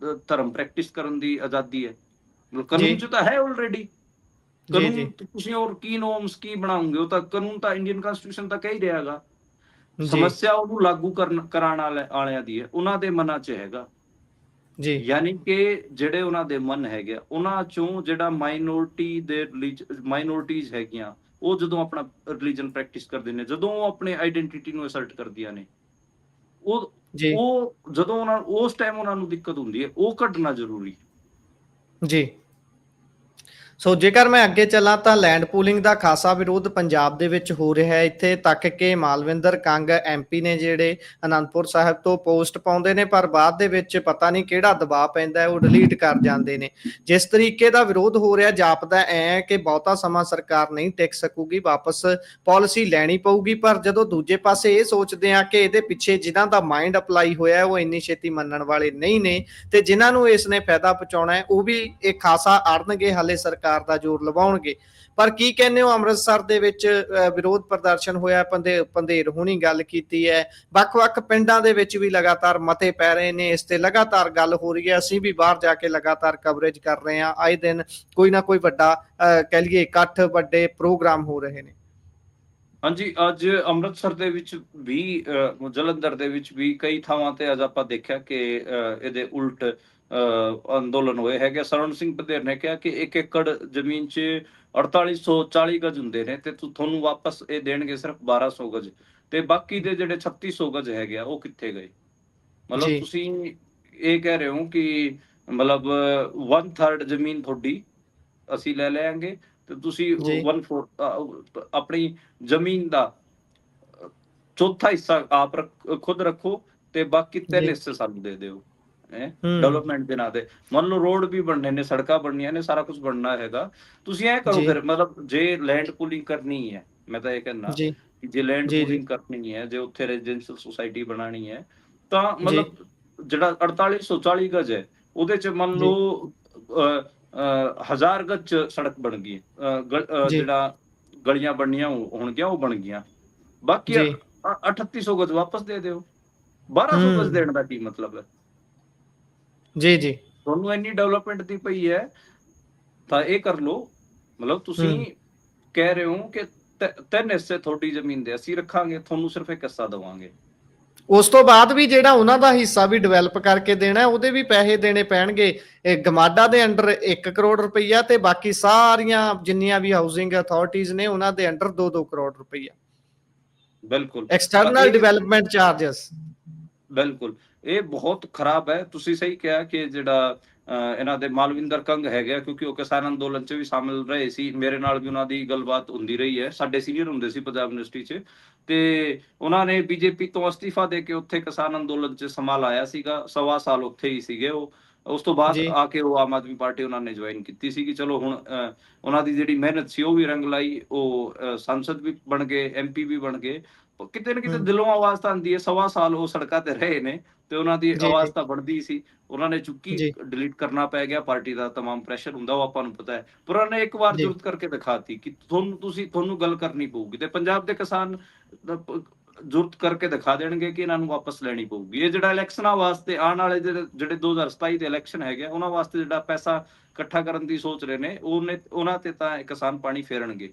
ਧਰਮ ਪ੍ਰੈਕਟਿਸ ਕਰਨ ਦੀ ਆਜ਼ਾਦੀ ਹੈ। ਮਤਲਬ ਜੀ, ਕਾਨੂੰਨ 'ਚ ਤਾਂ ਹੈ ਆਲਰੇਡੀ। ਜੀ, ਜੀ, ਕਾਨੂੰਨ ਤੁਸੀਂ ਹੋਰ ਕੀ ਨੋਰਮਸ ਕੀ ਬਣਾਉਂਗੇ? ਉਹ ਤਾਂ ਕਾਨੂੰਨ ਤਾਂ ਇੰਡੀਅਨ ਕਨਸਟੀਟਿਊਸ਼ਨ ਤਾਂ ਕਹਿ ਹੀ ਰਿਹਾ ਗਾ। ਜੀ, ਸਮੱਸਿਆ ਉਹਨੂੰ ਲਾਗੂ ਕਰਾਉਣ ਵਾਲਿਆਂ ਦੀ ਹੈ, ਉਹਨਾਂ ਦੇ ਮਨਾਂ 'ਚ ਹੈਗਾ। ਜੀ, ਯਾਨੀ ਕਿ ਜਿਹੜੇ ਉਹਨਾਂ ਦੇ ਮਨ ਹੈਗੇ ਆ, ਉਹਨਾਂ ਚੋਂ ਜਿਹੜਾ ਮਾਈਨੋਰਟੀਜ਼ ਹੈਗੀਆਂ, ਉਹ ਜਦੋਂ ਆਪਣਾ ਰਿਲੀਜਨ ਪ੍ਰੈਕਟਿਸ ਕਰਦੇ ਨੇ, ਜਦੋਂ ਉਹ ਆਪਣੇ ਆਈਡੈਂਟਿਟੀ ਨੂੰ ਅਸਰਟ ਕਰਦੀਆਂ ਨੇ, ਉਹ ਜੀ, ਉਹ ਜਦੋਂ ਉਸ ਟਾਈਮ ਉਹਨਾਂ ਨੂੰ ਦਿੱਕਤ ਹੁੰਦੀ ਹੈ, ਉਹ ਕੱਢਣਾ ਜ਼ਰੂਰੀ ਹੈ। ਜੀ। ਸੋ ਜੇਕਰ ਮੈਂ ਅੱਗੇ ਚੱਲਾਂ ਤਾਂ ਲੈਂਡ ਪੂਲਿੰਗ ਦਾ ਖਾਸਾ ਵਿਰੋਧ ਪੰਜਾਬ ਦੇ ਵਿੱਚ ਹੋ ਰਿਹਾ ਹੈ, ਇੱਥੇ ਤੱਕ ਕਿ ਮਾਲਵਿੰਦਰ ਕੰਗ ਐਮਪੀ ਨੇ ਜਿਹੜੇ ਅਨੰਦਪੁਰ ਸਾਹਿਬ ਤੋਂ ਪੋਸਟ ਪਾਉਂਦੇ ਨੇ, ਪਰ ਬਾਅਦ ਦੇ ਵਿੱਚ ਪਤਾ ਨਹੀਂ ਕਿਹੜਾ ਦਬਾਅ ਪੈਂਦਾ ਹੈ, ਉਹ ਡਿਲੀਟ ਕਰ ਜਾਂਦੇ ਨੇ। ਜਿਸ ਤਰੀਕੇ ਦਾ ਵਿਰੋਧ ਹੋ ਰਿਹਾ, ਜਾਪਦਾ ਐ ਕਿ ਬਹੁਤਾ ਸਮਾਂ ਸਰਕਾਰ ਨਹੀਂ ਟਿਕ ਸਕੂਗੀ, ਵਾਪਸ ਪਾਲਿਸੀ ਲੈਣੀ ਪਊਗੀ। ਪਰ ਜਦੋਂ ਦੂਜੇ ਪਾਸੇ ਇਹ ਸੋਚਦੇ ਆ ਕਿ ਇਹਦੇ ਪਿੱਛੇ ਜਿਨ੍ਹਾਂ ਦਾ ਮਾਈਂਡ ਅਪਲਾਈ ਹੋਇਆ ਉਹ ਇੰਨੀ ਛੇਤੀ ਮੰਨਣ ਵਾਲੇ ਨਹੀਂ ਨੇ, ਤੇ ਜਿਨ੍ਹਾਂ ਨੂੰ ਇਸ ਨੇ ਫਾਇਦਾ ਪਹੁੰਚਾਉਣਾ ਹੈ ਉਹ ਵੀ ਇਹ ਖਾਸਾ ਅੜਨਗੇ, ਹਾਲੇ ਸਰਕਾਰ ਦਾ ਜ਼ੋਰ ਲਵਾਉਣਗੇ। ਪਰ ਕੀ ਕਹਿੰਦੇ ਹੋ, ਅੰਮ੍ਰਿਤਸਰ ਦੇ ਵਿੱਚ ਵਿਰੋਧ ਪ੍ਰਦਰਸ਼ਨ ਹੋਇਆ, ਪੰਧੇਰ ਹੋਣੀ ਗੱਲ ਕੀਤੀ ਹੈ, ਵੱਖ-ਵੱਖ ਪਿੰਡਾਂ ਦੇ ਵਿੱਚ ਵੀ ਲਗਾਤਾਰ ਮਤੇ ਪੈ ਰਹੇ ਨੇ, ਇਸ ਤੇ ਲਗਾਤਾਰ ਗੱਲ ਹੋ ਰਹੀ ਹੈ। ਅਸੀਂ ਵੀ ਬਾਹਰ ਜਾ ਕੇ ਲਗਾਤਾਰ ਕਵਰੇਜ ਕਰ ਰਹੇ ਹਾਂ, ਆਏ ਦਿਨ ਕੋਈ ਨਾ ਕੋਈ ਵੱਡਾ ਕਹਿ ਲਈਏ ਇਕੱਠ, ਵੱਡੇ ਪ੍ਰੋਗਰਾਮ ਹੋ ਰਹੇ ਨੇ। ਹਾਂਜੀ, ਅੱਜ ਅੰਮ੍ਰਿਤਸਰ ਦੇ ਵਿੱਚ ਵੀ, ਜਲੰਧਰ ਦੇ ਵਿੱਚ ਵੀ ਕਈ ਥਾਵਾਂ ਤੇ ਅੱਜ ਆਪਾਂ ਦੇਖਿਆ ਕਿ ਇਹਦੇ ਉਲਟ ਅੰਦੋਲਨ ਹੋਏ ਹੈਗੇ। ਸਰਵਣ ਸਿੰਘ ਪੰਧੇਰ ਨੇ ਕਿਹਾ ਕਿ 1 ਏਕੜ ਜ਼ਮੀਨ 'ਚ 4840 ਗਜ ਹੁੰਦੇ ਨੇ, ਤੇ ਤੁਹਾਨੂੰ ਵਾਪਸ ਇਹ ਦੇਣਗੇ ਸਿਰਫ 1200 ਗਜ, ਤੇ ਬਾਕੀ ਦੇ ਜਿਹੜੇ 3600 ਗਜ ਹੈਗੇ ਆ, ਉਹ ਕਿੱਥੇ ਗਏ? ਮਤਲਬ ਜੀ, ਤੁਸੀਂ ਇਹ ਕਹਿ ਰਹੇ ਹੋ ਕਿ ਮਤਲਬ 1/3 ਜ਼ਮੀਨ ਤੁਹਾਡੀ ਅਸੀਂ ਲੈ ਲੈਾਂਗੇ, ਤੇ ਤੁਸੀਂ ਜੀ, 1/4 ਆਪਣੀ ਜ਼ਮੀਨ ਦਾ ਚੌਥਾ ਹਿੱਸਾ ਆਪ ਖੁਦ ਰੱਖੋ, ਤੇ ਬਾਕੀ 3 ਜੀ, ਹਿੱਸੇ ਸਾਨੂੰ ਦੇ ਦਿਓ। ਡਿਵੈਲਪਮੈਂਟ ਦੇ ਨਾਂ ਤੇ। ਮੰਨ ਲਓ ਰੋਡ ਵੀ ਬਣਨੇ ਨੇ, ਸੜਕਾਂ ਬਣਨੀਆਂ ਨੇ, ਸਾਰਾ ਕੁਝ ਬਣਨਾ ਹੈਗਾ। ਤੁਸੀਂ ਐਂ ਕਰੋ ਜੀ ਫਿਰ, ਮਤਲਬ ਜੇ ਲੈਂਡ ਪੂਲਿੰਗ ਕਰਨੀ ਹੈ, ਮੈਂ ਤਾਂ ਇਹ ਕਹਿੰਦਾ ਜੀ ਕਿ ਜੇ ਲੈਂਡ ਜੀ ਜੀ ਪੂਲਿੰਗ ਕਰਨੀ ਹੈ, ਜੇ ਉੱਥੇ ਰੈਜ਼ੀਡੈਂਸ਼ੀਅਲ ਸੁਸਾਇਟੀ ਬਣਾਣੀ ਹੈ, ਤਾਂ ਜੀ ਮਤਲਬ ਜਿਹੜਾ 4840 ਗਜ ਹੈ, ਉਹਦੇ ਚ ਮੰਨ ਜੀ ਲਓ 1000 ਗਜ ਚ ਸੜਕ ਬਣ ਗਈ, ਜੀ ਜਿਹੜਾ ਗਲੀਆਂ ਬਣਨੀਆਂ ਹੋਣਗੀਆਂ ਉਹ ਬਣ ਗਈਆਂ, ਬਾਕੀ ਜੀ 3800 ਗਜ ਵਾਪਸ ਦੇ ਦਿਓ। 1200 ਗਜ ਹੂੰ ਦੇਣ ਦਾ ਕੀ ਮਤਲਬ ਹੈ? ਜੀ ਜੀ ਤੁਹਾਨੂੰ ਇੰਨੀ ਡਿਵੈਲਪਮੈਂਟ ਦੀ ਪਈ ਹੈ ਤਾਂ ਇਹ ਕਰ ਲਓ। ਮਤਲਬ ਤੁਸੀਂ ਹੂੰ ਕਹਿ ਰਹੇ ਹੋ ਕਿ 3 ਹਿੱਸੇ ਤੁਹਾਡੀ ਜ਼ਮੀਨ ਦੇ ਅਸੀਂ ਰੱਖਾਂਗੇ, ਤੁਹਾਨੂੰ ਸਿਰਫ ਇੱਕ ਹਿੱਸਾ ਦੇਵਾਂਗੇ। ਉਸ ਤੋਂ ਬਾਅਦ ਵੀ ਜਿਹੜਾ ਉਹਨਾਂ ਦਾ ਹਿੱਸਾ ਵੀ ਡਿਵੈਲਪ ਕਰਕੇ ਦੇਣਾ, ਉਹਦੇ ਵੀ ਪੈਸੇ ਦੇਣੇ ਪੈਣਗੇ। ਗਮਾਡਾ ਦੇ ਅੰਡਰ 1 ਕਰੋੜ ਰੁਪਈਆ ਤੇ ਬਾਕੀ ਸਾਰੀਆਂ ਜਿੰਨੀਆਂ ਵੀ ਹਾਊਸਿੰਗ ਅਥਾਰਟੀਜ਼ ਨੇ ਉਹਨਾਂ ਦੇ ਅੰਡਰ 2-2 ਕਰੋੜ ਰੁਪਈਆ ਬਿਲਕੁਲ। ਤਾਂ ਐਕਸਟਰਨਲ ਇਹ ਡਿਵੈਲਪਮੈਂਟ ਚਾਰजेस। ਬਿਲਕੁਲ ਇਹ ਬਹੁਤ ਖਰਾਬ ਹੈ। ਤੁਸੀਂ ਸਹੀ ਕਿਹਾ ਕਿ ਜਿਹੜਾ ਇਹਨਾਂ ਦੇ ਮਾਲਵਿੰਦਰ ਕੰਗ ਹੈਗੇ, ਕਿਉਂਕਿ ਉਹ ਕਿਸਾਨ ਅੰਦੋਲਨ ਚ ਵੀ ਸ਼ਾਮਿਲ ਰਹੇ ਸੀ, ਮੇਰੇ ਨਾਲ ਵੀ ਉਹਨਾਂ ਦੀ ਗੱਲਬਾਤ ਹੁੰਦੀ ਰਹੀ ਹੈ, ਸਾਡੇ ਸੀਨੀਅਰ ਹੁੰਦੇ ਸੀ ਪੰਜਾਬ ਯੂਨੀਵਰਸਿਟੀ ਚ, ਤੇ ਉਹਨਾਂ ਨੇ ਬੀਜੇਪੀ ਤੋਂ ਅਸਤੀਫਾ ਦੇ ਕੇ ਉੱਥੇ ਕਿਸਾਨ ਅੰਦੋਲਨ ਚ ਸਮਾਂ ਲਾਇਆ ਸੀਗਾ, 1.25 ਸਾਲ ਉੱਥੇ ਹੀ ਸੀਗੇ ਉਹ। ਉਸ ਤੋਂ ਬਾਅਦ ਜੀ ਆ ਕੇ ਉਹ ਆਮ ਆਦਮੀ ਪਾਰਟੀ ਉਹਨਾਂ ਨੇ ਜੁਆਇਨ ਕੀਤੀ ਸੀਗੀ। ਚਲੋ ਹੁਣ ਉਹਨਾਂ ਦੀ ਜਿਹੜੀ ਮਿਹਨਤ ਸੀ ਉਹ ਵੀ ਰੰਗ ਲਾਈ, ਉਹ ਸੰਸਦ ਵੀ ਬਣ ਗਏ, MP ਵੀ ਬਣ ਗਏ। ਕਿਤੇ ਨਾ ਕਿਤੇ ਹੂੰ ਦਿਲੋਂ ਆਵਾਜ਼ ਤਾਂ ਆਉਂਦੀ ਹੈ। 1.25 ਸਾਲ ਉਹ ਸੜਕਾਂ ਤੇ ਰਹੇ ਨੇ ਤੇ ਉਹਨਾਂ ਦੀ ਜੀ ਜੀ ਆਵਾਜ਼ ਤਾਂ ਬਣਦੀ ਸੀ। ਉਹਨਾਂ ਨੇ ਚੁੱਕੀ, ਜੀ ਡਿਲੀਟ ਕਰਨਾ ਪੈ ਗਿਆ, ਪਾਰਟੀ ਦਾ ਤਮਾਮ ਪ੍ਰੈਸ਼ਰ ਹੁੰਦਾ, ਉਹ ਆਪਾਂ ਨੂੰ ਪਤਾ ਹੈ। ਪਰ ਉਹਨਾਂ ਨੇ ਇੱਕ ਵਾਰ ਜੀ ਜੁਰਤ ਕਰਕੇ ਦਿਖਾਤੀ ਕਿ ਤੁਹਾਨੂੰ ਗੱਲ ਕਰਨੀ ਪਊਗੀ, ਤੇ ਪੰਜਾਬ ਦੇ ਕਿਸਾਨ ਜੁਰਤ ਕਰਕੇ ਦਿਖਾ ਦੇਣਗੇ ਕਿ ਇਹਨਾਂ ਨੂੰ ਵਾਪਸ ਲੈਣੀ ਪਊਗੀ। ਇਹ ਜਿਹੜਾ ਇਲੈਕਸ਼ਨਾਂ ਵਾਸਤੇ ਆਉਣ ਵਾਲੇ ਜਿਹੜੇ 2027 ਦੇ ਇਲੈਕਸ਼ਨ ਹੈਗੇ, ਉਹਨਾਂ ਵਾਸਤੇ ਜਿਹੜਾ ਪੈਸਾ ਇਕੱਠਾ ਕਰਨ ਦੀ ਸੋਚ ਰਹੇ ਨੇ, ਉਹਨਾਂ ਤੇ ਤਾਂ ਕਿਸਾਨ ਪਾਣੀ ਫੇਰਨਗੇ।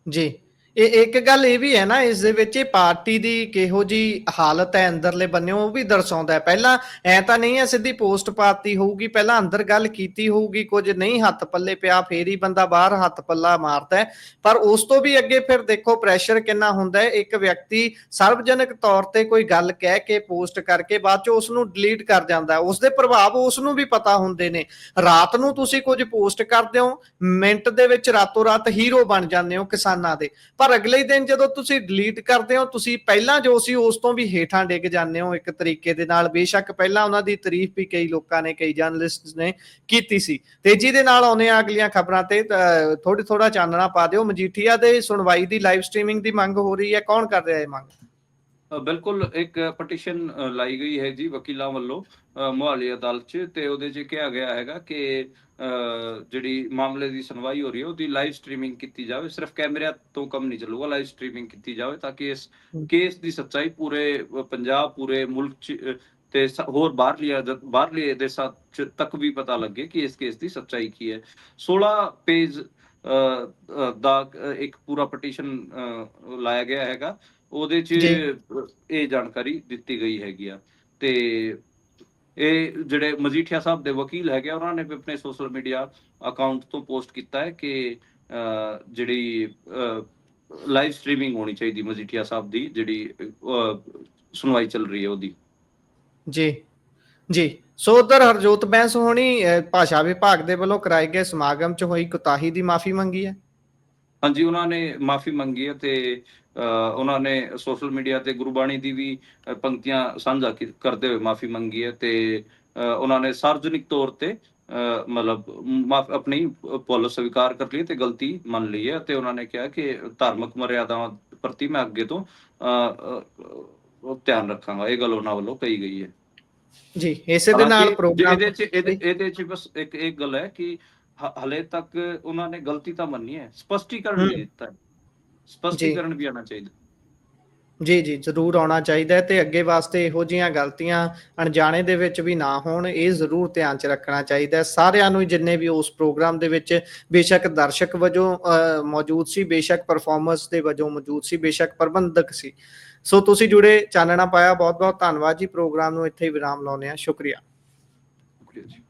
ਜੀ ਇਹ ਇੱਕ ਗੱਲ ਇਹ ਵੀ ਹੈ ਨਾ ਇਸ ਦੇ ਵਿੱਚ, ਇਹ ਪਾਰਟੀ ਦੀ ਕਿਹੋ ਜੀ ਹਾਲਤ ਹੈ ਅੰਦਰਲੇ ਬੰਨਿਓ ਉਹ ਵੀ ਦਰਸਾਉਂਦਾ ਹੈ। ਪਹਿਲਾਂ ਐ ਤਾਂ ਨਹੀਂ ਹੈ ਸਿੱਧੀ ਪੋਸਟ ਪਾਤੀ ਹੋਊਗੀ, ਪਹਿਲਾਂ ਅੰਦਰ ਗੱਲ ਕੀਤੀ ਹੋਊਗੀ, ਕੁਝ ਨਹੀਂ ਹੱਥ ਪੱਲੇ ਪਿਆ, ਫੇਰ ਹੀ ਬੰਦਾ ਬਾਹਰ ਹੱਥ ਪੱਲਾ ਮਾਰਦਾ ਹੈ। ਪਰ ਉਸ ਤੋਂ ਵੀ ਅੱਗੇ ਫਿਰ ਦੇਖੋ ਪ੍ਰੈਸ਼ਰ ਕਿੰਨਾ ਹੁੰਦਾ ਹੈ। ਇੱਕ ਵਿਅਕਤੀ ਸਰਵਜਨਕ ਤੌਰ ਤੇ ਕੋਈ ਗੱਲ ਕਹਿ ਕੇ ਪੋਸਟ ਕਰਕੇ ਬਾਅਦ ਚ ਉਸ ਨੂੰ ਡਿਲੀਟ ਕਰ ਜਾਂਦਾ, ਉਸਦੇ ਪ੍ਰਭਾਵ ਉਸ ਨੂੰ ਵੀ ਪਤਾ ਹੁੰਦੇ ਨੇ। ਰਾਤ ਨੂੰ ਤੁਸੀਂ ਕੁਝ ਪੋਸਟ ਕਰਦੇ ਹੋ, ਮਿੰਟ ਦੇ ਵਿੱਚ ਰਾਤੋਂ ਰਾਤ ਹੀਰੋ ਬਣ ਜਾਂਦੇ ਹੋ ਕਿਸਾਨਾਂ ਦੇ, ਪਰ ਅਗਲੇ ਦਿਨ ਜਦੋਂ ਤੁਸੀਂ ਡਿਲੀਟ ਕਰਦੇ ਹੋ, ਤੁਸੀਂ ਪਹਿਲਾਂ ਜੋ ਸੀ ਉਸ ਤੋਂ ਵੀ ਹੇਠਾਂ ਡਿੱਗ ਜਾਂਦੇ ਹੋ ਇੱਕ ਤਰੀਕੇ ਦੇ ਨਾਲ। ਬੇਸ਼ੱਕ ਪਹਿਲਾਂ ਉਹਨਾਂ ਦੀ ਤਾਰੀਫ ਵੀ ਕਈ ਲੋਕਾਂ ਨੇ, ਕਈ ਜਰਨਲਿਸਟ ਨੇ ਕੀਤੀ ਸੀ। ਤੇਜ਼ੀ ਦੇ ਨਾਲ ਆਉਂਦੇ ਆ ਅਗਲੀਆਂ ਖਬਰਾਂ ਤੇ, ਥੋੜਾ ਚਾਨਣਾ ਪਾ ਦਿਓ। ਮਜੀਠੀਆ ਦੇ ਸੁਣਵਾਈ ਦੀ ਲਾਈਵ ਸਟ੍ਰੀਮਿੰਗ ਦੀ ਮੰਗ ਹੋ ਰਹੀ ਹੈ, ਕੌਣ ਕਰ ਰਿਹਾ ਇਹ ਮੰਗ? ਬਿਲਕੁਲ ਇੱਕ ਪਟੀਸ਼ਨ ਲਾਈ ਗਈ ਹੈ ਜੀ ਵਕੀਲਾਂ ਵੱਲੋਂ ਮੁਹਾਲੀ ਅਦਾਲਤ 'ਚ, ਤੇ ਉਹਦੇ 'ਚ ਕਿਹਾ ਗਿਆ ਹੈਗਾ ਕਿ ਜਿਹੜੀ ਮਾਮਲੇ ਦੀ ਸੁਣਵਾਈ ਹੋ ਰਹੀ ਹੈ ਉਹਦੀ ਲਾਈਵ ਸਟ੍ਰੀਮਿੰਗ ਕੀਤੀ ਜਾਵੇ। ਸਿਰਫ ਕੈਮਰਿਆਂ ਤੋਂ ਕੰਮ ਨਹੀਂ ਚੱਲੂਗਾ, ਲਾਈਵ ਸਟ੍ਰੀਮਿੰਗ ਕੀਤੀ ਜਾਵੇ ਤਾਂ ਕਿ ਇਸ ਕੇਸ ਦੀ ਸੱਚਾਈ ਪੂਰੇ ਪੰਜਾਬ, ਪੂਰੇ ਮੁਲਕ 'ਚ ਤੇ ਹੋਰ ਬਾਹਰਲੇ ਦੇਸ਼ਾਂ 'ਚ ਤੱਕ ਵੀ ਪਤਾ ਲੱਗੇ ਕਿ ਇਸ ਕੇਸ ਦੀ ਸੱਚਾਈ ਕੀ ਹੈ। 16 ਪੇਜ ਦਾ ਇੱਕ ਪੂਰਾ ਪਟੀਸ਼ਨ ਲਾਇਆ ਗਿਆ ਹੈਗਾ, ਉਹਦੇ 'ਚ ਜੀ ਇਹ ਜਾਣਕਾਰੀ ਦਿੱਤੀ ਗਈ ਹੈਗੀ ਆ। ਤੇ ਇਹ ਜਿਹੜੇ ਮਜੀਠੀਆ ਸਾਹਿਬ ਦੇ ਵਕੀਲ ਹੈਗੇ ਉਹਨਾਂ ਨੇ ਵੀ ਆਪਣੇ ਸੋਸ਼ਲ ਮੀਡੀਆ ਅਕਾਊਂਟ ਤੋਂ ਪੋਸਟ ਕੀਤਾ ਹੈ ਕਿ ਜਿਹੜੀ ਲਾਈਵ ਸਟ੍ਰੀਮਿੰਗ ਹੋਣੀ ਚਾਹੀਦੀ ਮਜੀਠੀਆ ਸਾਹਿਬ ਦੀ, ਜਿਹੜੀ ਸੁਣਵਾਈ ਚੱਲ ਰਹੀ ਹੈ ਉਹਦੀ। ਜੀ ਜੀ ਸੋ ਉਧਰ ਹਰਜੋਤ ਬੈਂਸ ਹੋਣੀ ਭਾਸ਼ਾ ਵਿਭਾਗ ਦੇ ਵੱਲੋਂ ਕਰਾਏ ਗਏ ਸਮਾਗਮ 'ਚ ਹੋਈ ਕੁਤਾਹੀ ਦੀ ਮਾਫੀ ਮੰਗੀ ਹੈ। ਹਾਂਜੀ, ਉਹਨਾਂ ਨੇ ਮਾਫੀ ਮੰਗੀ ਹੈ ਤੇ ਉਹਨਾਂ ਨੇ ਸੋਸ਼ਲ ਮੀਡੀਆ ਤੇ ਗੁਰਬਾਣੀ ਦੀ ਵੀ ਪੰਕਤੀਆਂ ਸਾਂਝਾ ਕਰਦੇ ਹੋਏ ਮਾਫੀ ਮੰਗੀ ਹੈ, ਤੇ ਉਹਨਾਂ ਨੇ ਸਾਰਵਜਨਿਕ ਤੌਰ ਤੇ ਮਤਲਬ ਆਪਣੀ ਭੁੱਲ ਸਵੀਕਾਰ ਕਰ ਲਈ ਤੇ ਗਲਤੀ ਮੰਨ ਲਈ ਹੈ। ਤੇ ਉਹਨਾਂ ਨੇ ਕਿਹਾ ਕਿ ਧਾਰਮਿਕ ਮਰਿਆਦਾਵਾਂ ਪ੍ਰਤੀ ਮੈਂ ਅੱਗੇ ਤੋਂ ਧਿਆਨ ਰੱਖਾਂਗਾ। ਇਹ ਗੱਲ ਉਹਨਾਂ ਵੱਲੋਂ ਕਹੀ ਗਈ ਹੈ। ਜੀ ਇਸੇ ਦੇ ਹਾਲਾਂਕਿ ਨਾਲ ਪ੍ਰੋਗਰਾਮ ਇਹਦੇ 'ਚ ਬਸ ਇੱਕ ਗੱਲ ਹੈ ਕਿ ਹਲੇ ਤੱਕ ਉਹਨਾਂ ਨੇ ਗਲਤੀ ਤਾਂ ਮੰਨੀ ਹੈ, ਸਪਸ਼ਟੀਕਰਨ ਨਹੀਂ ਦਿੱਤਾ ਹੈ। ਜੀ ਸਪਸ਼ਟੀਕਰਨ ਵੀ ਆਉਣਾ ਚਾਹੀਦਾ। ਜੀ ਜੀ ਜ਼ਰੂਰ ਆਉਣਾ ਚਾਹੀਦਾ ਹੈ, ਤੇ ਅੱਗੇ ਵਾਸਤੇ ਇਹੋ ਜਿਹੀਆਂ ਗਲਤੀਆਂ ਅਣਜਾਣੇ ਦੇ ਵਿੱਚ ਵੀ ਨਾ ਹੋਣ, ਇਹ ਜ਼ਰੂਰ ਧਿਆਨ 'ਚ ਰੱਖਣਾ ਚਾਹੀਦਾ ਹੈ ਸਾਰਿਆਂ ਨੂੰ, ਜਿੰਨੇ ਵੀ ਉਸ ਪ੍ਰੋਗਰਾਮ ਦੇ ਵਿੱਚ ਬੇਸ਼ੱਕ ਦਰਸ਼ਕ ਵਜੋਂ ਮੌਜੂਦ ਸੀ, ਬੇਸ਼ੱਕ ਪਰਫਾਰਮਰਸ ਦੇ ਵਜੋਂ ਮੌਜੂਦ ਸੀ, ਬੇਸ਼ੱਕ ਪ੍ਰਬੰਧਕ ਸੀ। ਸੋ ਤੁਸੀਂ ਜੁੜੇ, ਚਾਨਣਾ ਪਾਇਆ, ਬਹੁਤ ਬਹੁਤ ਧੰਨਵਾਦ ਜੀ। ਪ੍ਰੋਗਰਾਮ ਨੂੰ ਇੱਥੇ ਹੀ ਵਿਰਾਮ ਲਾਉਂਦੇ ਹਾਂ। ਸ਼ੁਕਰੀਆ। ਸ਼ੁਕਰੀਆ ਜੀ।